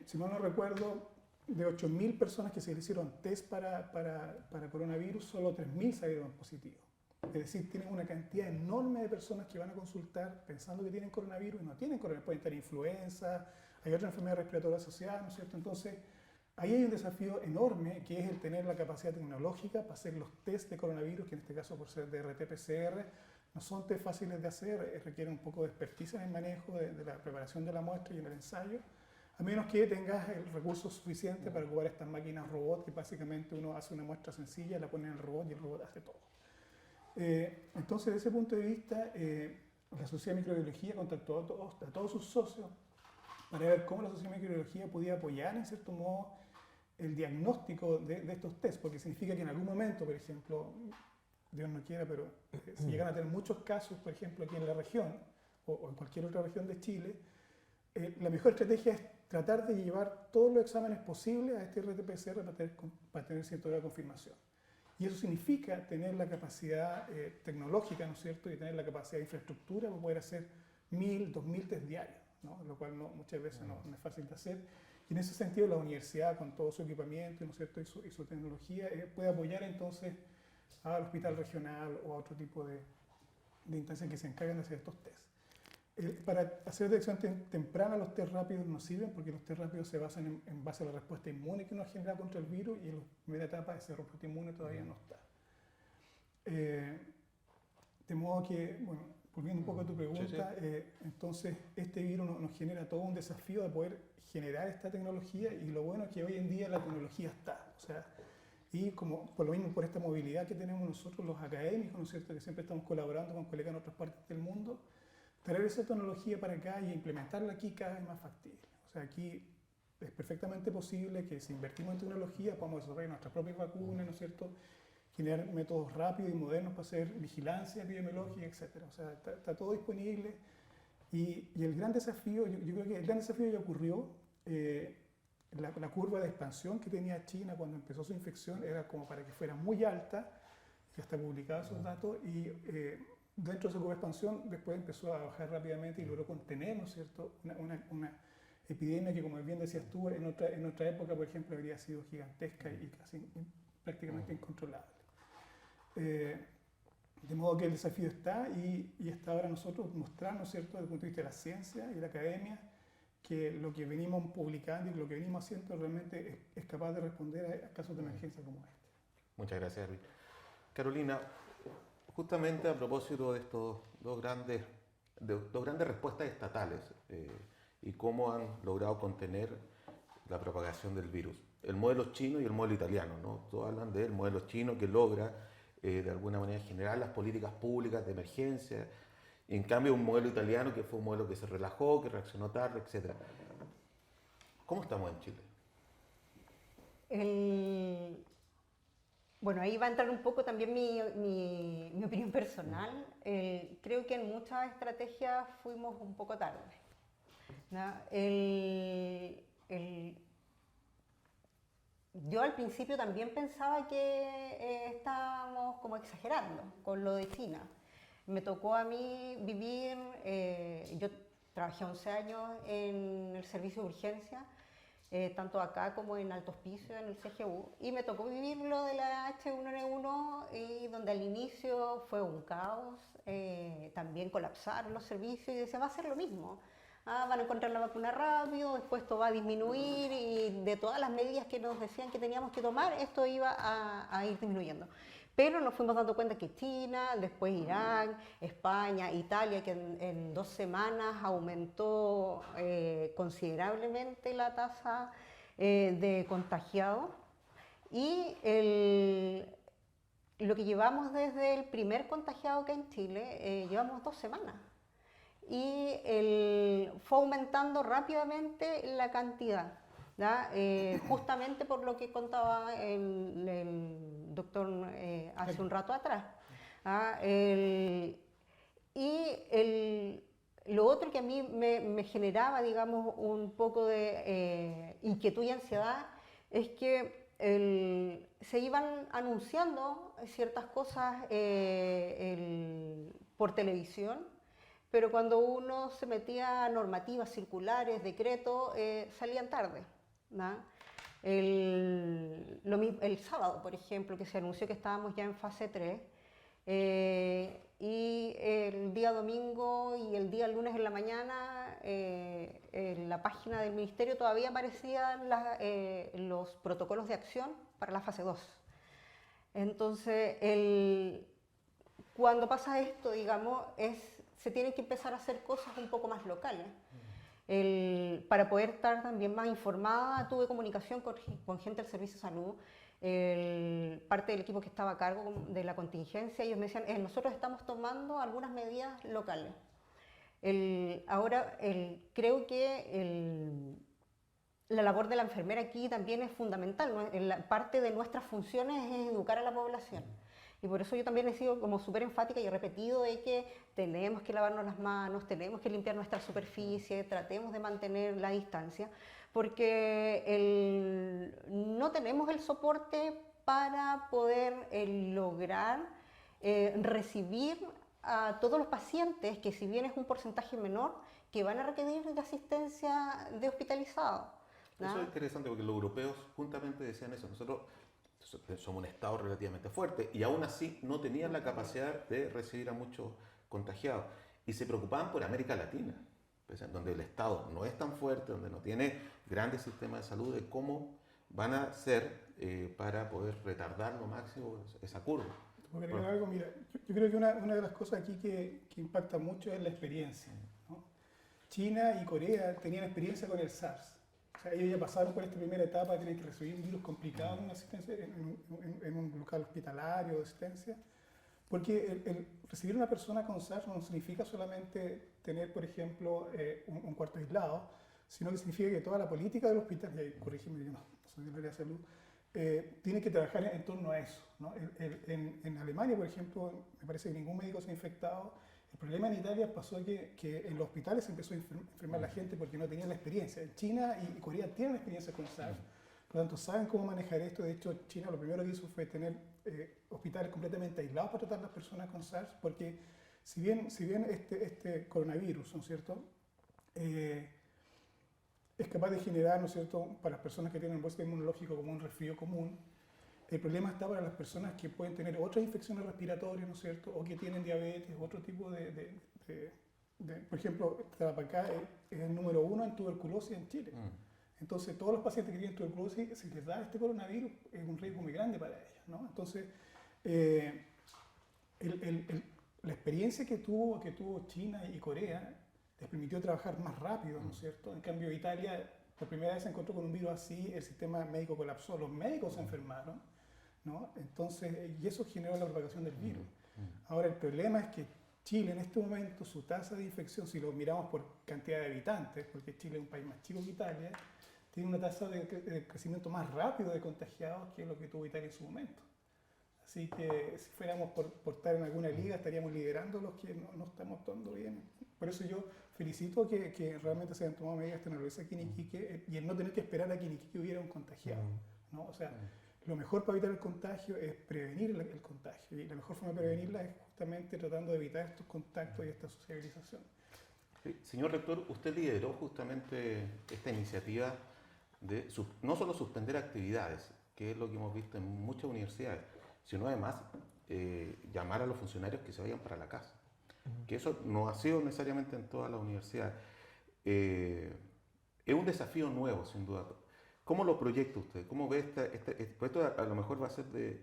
Speaker 3: si mal no recuerdo, de 8.000 personas que se le hicieron test para coronavirus, solo 3.000 salieron positivos. Es decir, tienen una cantidad enorme de personas que van a consultar pensando que tienen coronavirus y no tienen coronavirus. Pueden tener influenza, hay otra enfermedad respiratoria asociada, ¿no es cierto? Entonces, ahí hay un desafío enorme que es el tener la capacidad tecnológica para hacer los test de coronavirus, que en este caso por ser de RT-PCR, no son test fáciles de hacer, requieren un poco de experticia en el manejo de la preparación de la muestra y en el ensayo, a menos que tengas el recurso suficiente para ocupar estas máquinas robot, que básicamente uno hace una muestra sencilla, la pone en el robot y el robot hace todo. Entonces, desde ese punto de vista, la Sociedad de Microbiología contactó a todos sus socios para ver cómo la Sociedad de Microbiología podía apoyar, en cierto modo, el diagnóstico de estos test, porque significa que en algún momento, por ejemplo, Dios no quiera, pero si llegan a tener muchos casos, por ejemplo, aquí en la región o en cualquier otra región de Chile, la mejor estrategia es tratar de llevar todos los exámenes posibles a este RT-PCR para tener cierto grado de confirmación. Y eso significa tener la capacidad tecnológica, ¿no es cierto?, y tener la capacidad de infraestructura para poder hacer 1.000, 2.000 test diarios, ¿no? Lo cual muchas veces no es fácil de hacer. Y en ese sentido la universidad, con todo su equipamiento, ¿no es cierto?, y su tecnología, puede apoyar entonces al hospital regional o a otro tipo de instancias que se encargan de hacer estos tests. Para hacer detección temprana, los test rápidos no sirven porque los test rápidos se basan en base a la respuesta inmune que uno genera contra el virus y en la primera etapa esa respuesta inmune todavía no está. De modo que, bueno, volviendo un poco a tu pregunta, entonces este virus nos genera todo un desafío de poder generar esta tecnología y lo bueno es que hoy en día la tecnología está. O sea, y como por lo mismo por esta movilidad que tenemos nosotros los académicos, ¿no es cierto?, que siempre estamos colaborando con colegas en otras partes del mundo, traer esa tecnología para acá y implementarla aquí cada vez más factible. O sea, aquí es perfectamente posible que si invertimos en tecnología podamos desarrollar nuestras propias vacunas, ¿no es cierto?, generar métodos rápidos y modernos para hacer vigilancia epidemiológica, etc. O sea, está todo disponible y el gran desafío, yo creo que el gran desafío ya ocurrió. La curva de expansión que tenía China cuando empezó su infección era como para que fuera muy alta, ya está publicado esos datos, y dentro de esa curva de expansión después empezó a bajar rápidamente y logró contener, ¿no es cierto?, una epidemia que, como bien decías tú, en otra época, por ejemplo, habría sido gigantesca y casi prácticamente incontrolable. De modo que el desafío está y está ahora nosotros mostrar, ¿no es cierto?, desde el punto de vista de la ciencia y la academia, que lo que venimos publicando y lo que venimos haciendo realmente es capaz de responder a casos de emergencia como este.
Speaker 1: Muchas gracias, Luis. Carolina, justamente a propósito de estos dos grandes respuestas estatales y cómo han logrado contener la propagación del virus. El modelo chino y el modelo italiano, ¿no? Todos hablan del modelo chino que logra de alguna manera generar las políticas públicas de emergencia. Y en cambio un modelo italiano que fue un modelo que se relajó, que reaccionó tarde, etc. ¿Cómo estamos en Chile?
Speaker 2: Bueno, ahí va a entrar un poco también mi opinión personal. Creo que en muchas estrategias fuimos un poco tarde, ¿no? Yo al principio también pensaba que estábamos como exagerando con lo de China. Me tocó a mí vivir, yo trabajé 11 años en el servicio de urgencia, tanto acá como en Alto Hospicio, en el CGU, y me tocó vivir lo de la H1N1, y donde al inicio fue un caos, también colapsaron los servicios y decía, va a ser lo mismo. Van a encontrar la vacuna rápido, después esto va a disminuir y de todas las medidas que nos decían que teníamos que tomar, esto iba a ir disminuyendo. Pero nos fuimos dando cuenta que China, después Irán, España, Italia, que en 2 semanas aumentó considerablemente la tasa de contagiados. Y lo que llevamos desde el primer contagiado acá en Chile, llevamos 2 semanas. Y fue aumentando rápidamente la cantidad. ¿ya? Justamente por lo que contaba el doctor hace un rato atrás. ¿Ya? Lo otro que a mí me generaba, digamos, un poco de inquietud y ansiedad es que se iban anunciando ciertas cosas por televisión, pero cuando uno se metía a normativas circulares, decretos, salían tarde, ¿no? El sábado, por ejemplo, que se anunció que estábamos ya en fase 3, y el día domingo y el día lunes en la mañana en la página del ministerio todavía aparecían los protocolos de acción para la fase 2. Entonces, cuando pasa esto, digamos, se tienen que empezar a hacer cosas un poco más locales. Para poder estar también más informada, tuve comunicación con gente del Servicio de Salud, parte del equipo que estaba a cargo de la contingencia. Ellos me decían, nosotros estamos tomando algunas medidas locales. Ahora, creo que la labor de la enfermera aquí también es fundamental, ¿no? Parte de nuestras funciones es educar a la población. Y por eso yo también he sido como súper enfática y he repetido de que tenemos que lavarnos las manos, tenemos que limpiar nuestra superficie, tratemos de mantener la distancia, porque no tenemos el soporte para poder lograr recibir a todos los pacientes, que si bien es un porcentaje menor, que van a requerir de asistencia de hospitalizado, ¿no?
Speaker 1: Eso es interesante porque los europeos juntamente decían eso. Nosotros somos un estado relativamente fuerte y aún así no tenían la capacidad de recibir a muchos contagiados y se preocupaban por América Latina, pues, donde el estado no es tan fuerte, donde no tiene grandes sistemas de salud, de cómo van a hacer para poder retardar lo máximo esa curva.
Speaker 3: ¿Puedo agregar algo? Mira, yo creo que una de las cosas aquí que impacta mucho es la experiencia, ¿no? China y Corea tenían experiencia con el SARS. O sea, ellos ya pasaron por esta primera etapa de tener que recibir un virus complicado en, una asistencia, en un local hospitalario de asistencia, porque el recibir una persona con SARS no significa solamente tener, por ejemplo, un cuarto aislado, sino que significa que toda la política del hospital, y corrígeme, yo no soy del área de salud, tiene que trabajar en torno a eso, ¿no? En Alemania, por ejemplo, me parece que ningún médico se ha infectado. El problema en Italia pasó que en los hospitales se empezó a enfermar la gente porque no tenían la experiencia. En China y Corea tienen experiencia con SARS, por lo tanto saben cómo manejar esto. De hecho, China lo primero que hizo fue tener hospitales completamente aislados para tratar a las personas con SARS, porque si bien este coronavirus, ¿no es cierto?, es capaz de generar, ¿no es cierto?, para las personas que tienen un sistema inmunológico como un resfrío común, el problema está para las personas que pueden tener otras infecciones respiratorias, ¿no es cierto?, o que tienen diabetes, otro tipo por ejemplo, Tarapacá es el número 1 en tuberculosis en Chile. Entonces, todos los pacientes que tienen tuberculosis, si les da este coronavirus, es un riesgo muy grande para ellos, ¿no? Entonces, la experiencia que tuvo China y Corea les permitió trabajar más rápido, ¿no es cierto? En cambio, Italia, por primera vez se encontró con un virus así, el sistema médico colapsó, los médicos se enfermaron, ¿no? Entonces, y eso generó la propagación del virus. Ahora, el problema es que Chile en este momento, su tasa de infección, si lo miramos por cantidad de habitantes, porque Chile es un país más chico que Italia, tiene una tasa de crecimiento más rápido de contagiados que lo que tuvo Italia en su momento. Así que si fuéramos por estar en alguna liga, estaríamos liderando los que no estamos actuando bien. Por eso yo felicito que realmente se hayan tomado medidas de naturaleza aquí en Iquique y el no tener que esperar a que en Iquique hubiera un contagiado, ¿no? O sea, lo mejor para evitar el contagio es prevenir el contagio, y la mejor forma de prevenirla es justamente tratando de evitar estos contactos y esta sociabilización.
Speaker 1: Sí, señor rector, usted lideró justamente esta iniciativa de no solo suspender actividades, que es lo que hemos visto en muchas universidades, sino además llamar a los funcionarios que se vayan para la casa. Que eso no ha sido necesariamente en todas las universidades. Es un desafío nuevo, sin duda. ¿Cómo lo proyecta usted? ¿Cómo ve esto a lo mejor va a ser de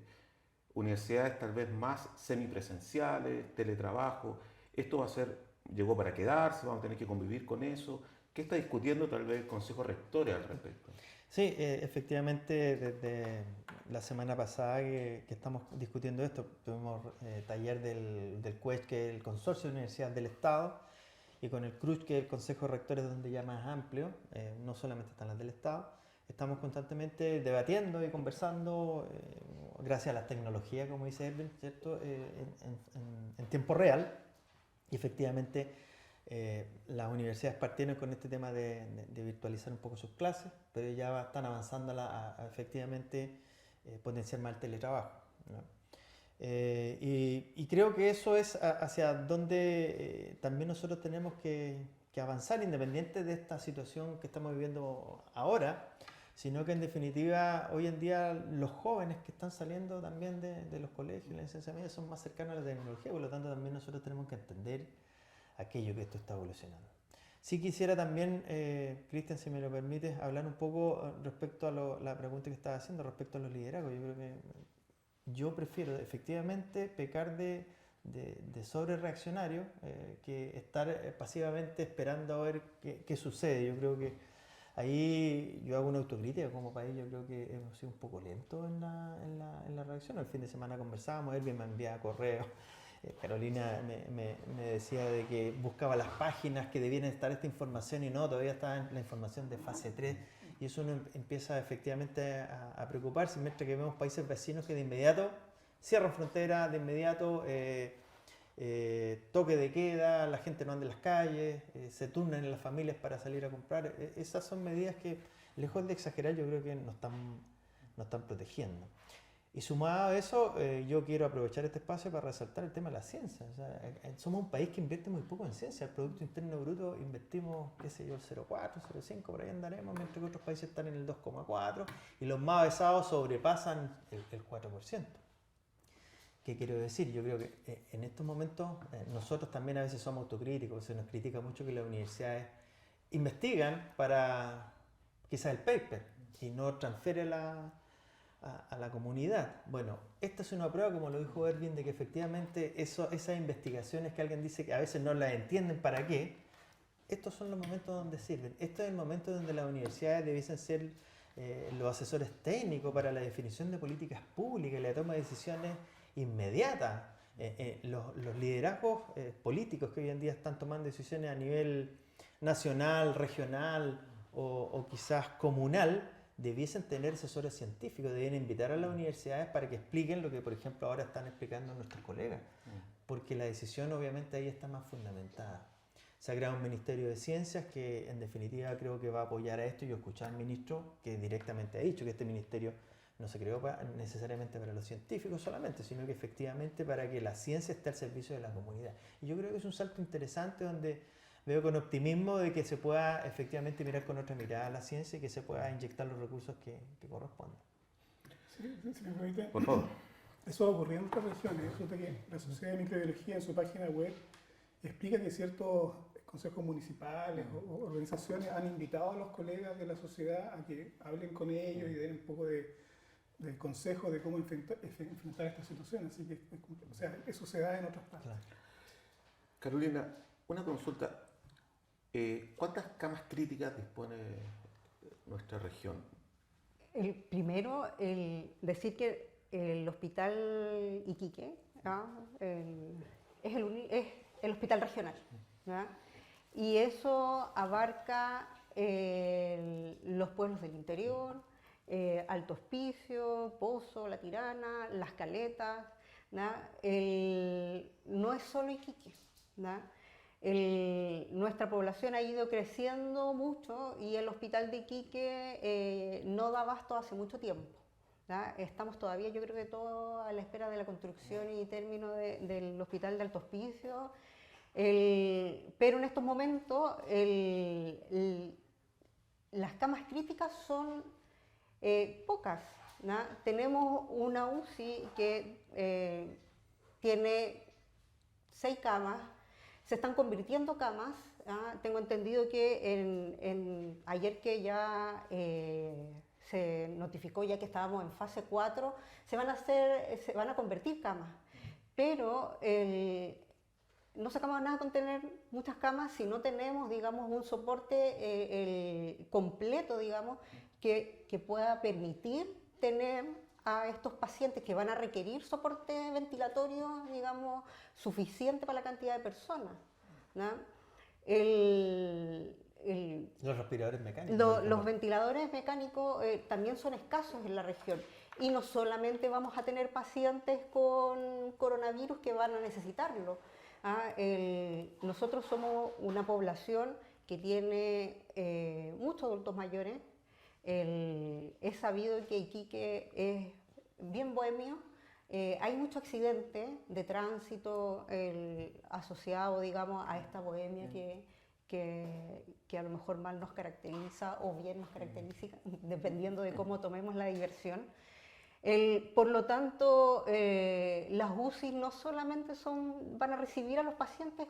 Speaker 1: universidades tal vez más semipresenciales, teletrabajo? ¿Esto va a ser, llegó para quedarse? ¿Vamos a tener que convivir con eso? ¿Qué está discutiendo tal vez el Consejo Rector al respecto?
Speaker 4: Sí, efectivamente, desde la semana pasada que estamos discutiendo esto, tuvimos taller del CUESH, que es el Consorcio de Universidades del Estado, y con el CRUSH, que es el Consejo de Rectores, donde ya más amplio, no solamente están las del Estado. estamos constantemente debatiendo y conversando, gracias a las tecnologías, como dice Erwin, ¿cierto? En tiempo real. Y efectivamente las universidades partieron con este tema de virtualizar un poco sus clases, pero ya están avanzando a efectivamente potenciar más el teletrabajo, ¿no? Y creo que eso es hacia donde también nosotros tenemos que avanzar, independiente de esta situación que estamos viviendo ahora, sino que en definitiva hoy en día los jóvenes que están saliendo también de los colegios, la enseñanza media, son más cercanos a la tecnología, por lo tanto también nosotros tenemos que entender aquello que esto está evolucionando. Sí quisiera también, Cristian, si me lo permites, hablar un poco respecto a la pregunta que estaba haciendo, respecto a los liderazgos. Yo creo que yo prefiero efectivamente pecar de sobre reaccionario que estar pasivamente esperando a ver qué sucede. Yo creo que ahí yo hago una autocrítica como país. Yo creo que hemos sido un poco lentos en la reacción. El fin de semana conversábamos, Erwin me enviaba correos, Carolina me decía de que buscaba las páginas que debían estar esta información y no, todavía estaba en la información de fase 3. Y eso uno empieza efectivamente a preocuparse, mientras que vemos países vecinos que de inmediato cierran fronteras, de inmediato toque de queda, la gente no anda en las calles, se turnan en las familias para salir a comprar. Esas son medidas que, lejos de exagerar, yo creo que nos están protegiendo. Y sumado a eso, yo quiero aprovechar este espacio para resaltar el tema de la ciencia. O sea, somos un país que invierte muy poco en ciencia. El Producto Interno Bruto invertimos, qué sé yo, el 0,4, 0,5, por ahí andaremos, mientras que otros países están en el 2,4 y los más avanzados sobrepasan el 4%. ¿Qué quiero decir? Yo creo que en estos momentos nosotros también a veces somos autocríticos, se nos critica mucho que las universidades investigan para quizás el paper y no transfiere a la comunidad. Bueno, esta es una prueba, como lo dijo Erwin, de que efectivamente esas investigaciones que alguien dice que a veces no las entienden para qué, estos son los momentos donde sirven. Este es el momento donde las universidades debiesen ser los asesores técnicos para la definición de políticas públicas y la toma de decisiones inmediatas. Los liderazgos políticos que hoy en día están tomando decisiones a nivel nacional, regional o quizás comunal, debiesen tener asesores científicos, deben invitar a las universidades para que expliquen lo que, por ejemplo, ahora están explicando nuestros colegas, porque la decisión obviamente ahí está más fundamentada. Se ha creado un Ministerio de Ciencias que en definitiva creo que va a apoyar a esto. Yo escuché al ministro que directamente ha dicho que este ministerio no se creó necesariamente para los científicos solamente, sino que efectivamente para que la ciencia esté al servicio de la comunidad. Y yo creo que es un salto interesante donde veo con optimismo de que se pueda efectivamente mirar con otra mirada a la ciencia y que se pueda inyectar los recursos que correspondan.
Speaker 3: Sí, si me permite.
Speaker 1: Por favor.
Speaker 3: Eso ocurrió en otras regiones. Resulta que la Sociedad de Microbiología en su página web explica que ciertos consejos municipales o organizaciones han invitado a los colegas de la sociedad a que hablen con ellos y den un poco de consejo de cómo enfrentar esta situación. Así que, o sea, eso se da en otras partes.
Speaker 4: Claro.
Speaker 1: Carolina, una consulta. ¿Cuántas camas críticas dispone nuestra región?
Speaker 2: El primero, decir que el hospital Iquique es el hospital regional, ¿verdad? Y eso abarca los pueblos del interior, Alto Hospicio, Pozo, La Tirana, Las Caletas, ¿verdad? No es solo Iquique, ¿verdad? Nuestra población ha ido creciendo mucho y el hospital de Iquique no da abasto hace mucho tiempo, ¿verdad? Estamos todavía, yo creo que todo a la espera de la construcción y término del hospital de Alto Hospicio. Pero en estos momentos las camas críticas son pocas, ¿no? Tenemos una UCI que tiene 6 camas, se están convirtiendo camas. Tengo entendido que ayer que ya se notificó ya que estábamos en fase 4, se van a convertir camas, pero no sacamos nada con tener muchas camas si no tenemos, digamos, un soporte completo, digamos, que pueda permitir tener a estos pacientes que van a requerir soporte ventilatorio, digamos, suficiente para la cantidad de personas, ¿no?
Speaker 4: Los respiradores mecánicos. por
Speaker 2: los
Speaker 4: ejemplo.
Speaker 2: ventiladores mecánicos también son escasos en la región y no solamente vamos a tener pacientes con coronavirus que van a necesitarlo. Nosotros somos una población que tiene muchos adultos mayores. Es sabido que Iquique es bien bohemio. Hay mucho accidente de tránsito asociado, digamos, a esta bohemia que a lo mejor mal nos caracteriza o bien nos caracteriza, dependiendo de cómo tomemos la diversión. Por lo tanto, las UCI no solamente van a recibir a los pacientes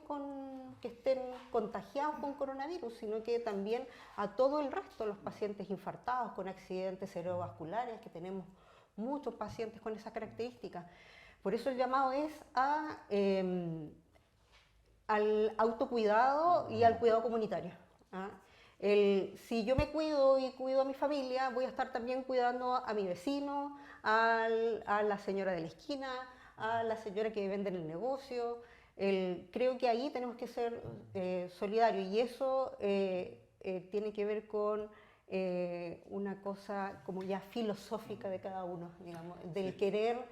Speaker 2: que estén contagiados con coronavirus, sino que también a todo el resto de los pacientes infartados con accidentes cerebrovasculares, que tenemos muchos pacientes con esas características. Por eso el llamado es al autocuidado y al cuidado comunitario. Si yo me cuido y cuido a mi familia, voy a estar también cuidando a mi vecino, a la señora de la esquina, a la señora que vende en el negocio. Creo que ahí tenemos que ser solidarios y eso tiene que ver con una cosa como ya filosófica de cada uno, digamos, del querer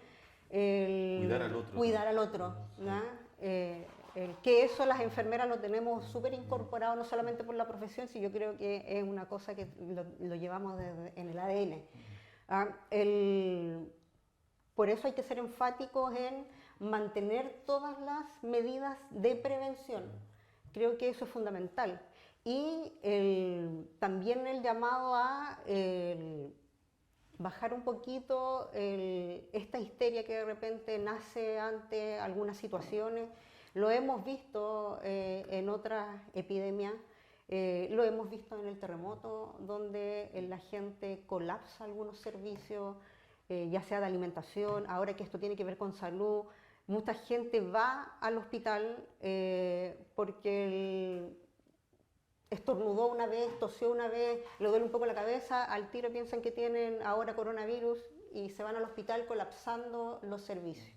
Speaker 2: cuidar al otro, ¿no? Que eso las enfermeras lo tenemos súper incorporado, no solamente por la profesión, sino yo creo que es una cosa que lo llevamos en el ADN. Por eso hay que ser enfáticos en mantener todas las medidas de prevención. Creo que eso es fundamental. Y también el llamado a bajar un poquito esta histeria que de repente nace ante algunas situaciones. Lo hemos visto en otras epidemias, lo hemos visto en el terremoto, donde la gente colapsa algunos servicios, ya sea de alimentación, ahora que esto tiene que ver con salud. Mucha gente va al hospital porque estornudó una vez, tosió una vez, le duele un poco la cabeza, al tiro piensan que tienen ahora coronavirus y se van al hospital colapsando los servicios.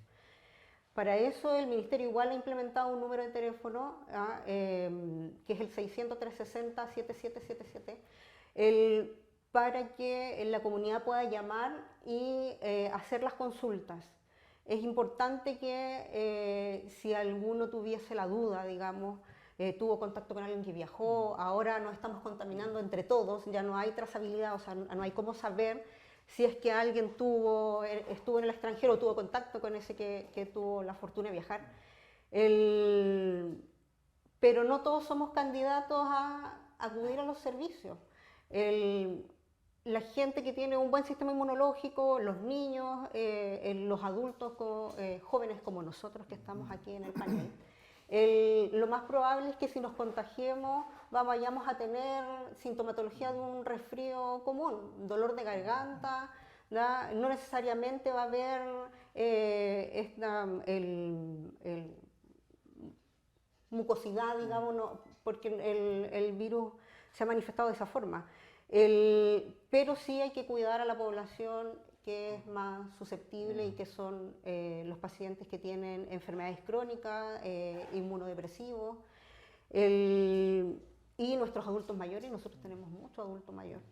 Speaker 2: Para eso el Ministerio igual ha implementado un número de teléfono, que es el 600-360-7777, para que la comunidad pueda llamar y hacer las consultas. Es importante que si alguno tuviese la duda, digamos, tuvo contacto con alguien que viajó, ahora nos estamos contaminando entre todos, ya no hay trazabilidad, o sea, no hay cómo saber si es que alguien estuvo en el extranjero o tuvo contacto con ese que tuvo la fortuna de viajar. Pero no todos somos candidatos a acudir a los servicios. La gente que tiene un buen sistema inmunológico, los niños, los adultos jóvenes como nosotros que estamos aquí en el panel, lo más probable es que si nos contagiemos vayamos a tener sintomatología de un resfrío común, dolor de garganta, ¿verdad? No necesariamente va a haber mucosidad, digamos, no, porque el virus se ha manifestado de esa forma. Pero sí hay que cuidar a la población que es más susceptible y que son los pacientes que tienen enfermedades crónicas, inmunodepresivos, y nuestros adultos mayores. Nosotros tenemos muchos adultos mayores,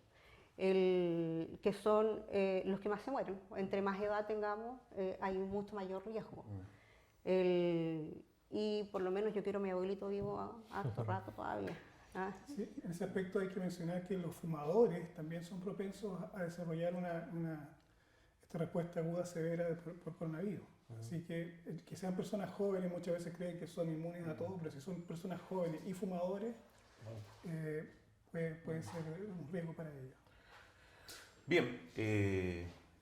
Speaker 2: que son los que más se mueren. Entre más edad tengamos, hay mucho mayor riesgo. Y por lo menos yo quiero a mi abuelito vivo harto rato todavía.
Speaker 3: Sí, en ese aspecto hay que mencionar que los fumadores también son propensos a desarrollar esta respuesta aguda severa por coronavirus. Así que sean personas jóvenes, muchas veces creen que son inmunes a todo, pero si son personas jóvenes y fumadores, puede ser un riesgo para ellos.
Speaker 1: Bien,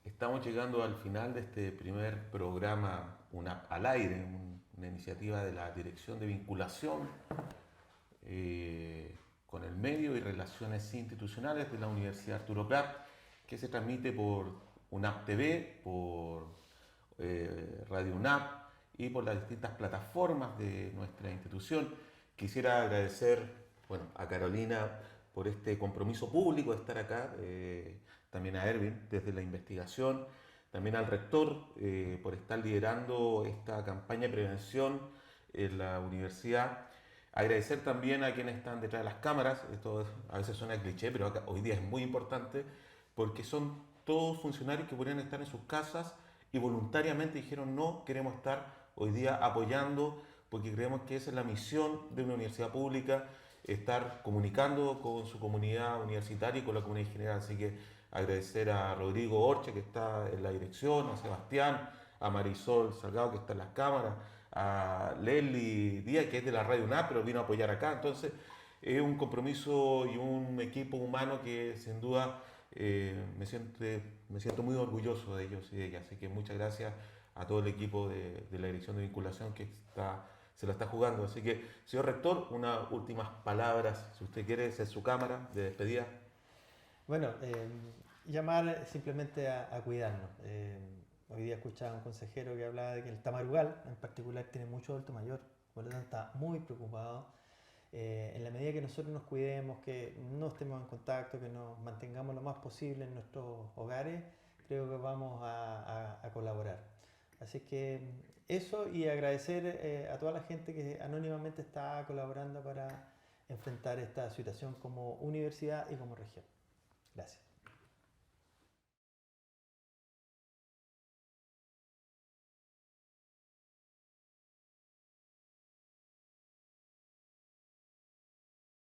Speaker 1: estamos llegando al final de este primer programa al aire, una iniciativa de la Dirección de Vinculación con el Medio y Relaciones Institucionales de la Universidad Arturo Prat, que se transmite por UNAP TV, por Radio UNAP y por las distintas plataformas de nuestra institución. Quisiera agradecer a Carolina por este compromiso público de estar acá, también a Erwin desde la investigación, también al rector por estar liderando esta campaña de prevención en la universidad, Agradecer también a quienes están detrás de las cámaras, esto a veces suena cliché, pero hoy día es muy importante porque son todos funcionarios que podrían estar en sus casas y voluntariamente dijeron no, queremos estar hoy día apoyando porque creemos que esa es la misión de una universidad pública, estar comunicando con su comunidad universitaria y con la comunidad en general. Así que agradecer a Rodrigo Orche, que está en la dirección, a Sebastián, a Marisol Salgado, que está en las cámaras, a Leslie Díaz, que es de la Radio UNAP, pero vino a apoyar acá. Entonces, es un compromiso y un equipo humano que sin duda me siento muy orgulloso de ellos y de ellas. Así que muchas gracias a todo el equipo de la Dirección de Vinculación que se la está jugando. Así que, señor rector, unas últimas palabras, si usted quiere, esa es su cámara de despedida.
Speaker 4: Bueno, llamar simplemente a cuidarnos. Hoy día escuchaba a un consejero que hablaba de que el Tamarugal en particular tiene mucho adulto mayor, por lo tanto está muy preocupado. En la medida que nosotros nos cuidemos, que no estemos en contacto, que nos mantengamos lo más posible en nuestros hogares, creo que vamos a colaborar. Así que eso, y agradecer a toda la gente que anónimamente está colaborando para enfrentar esta situación como universidad y como región. Gracias.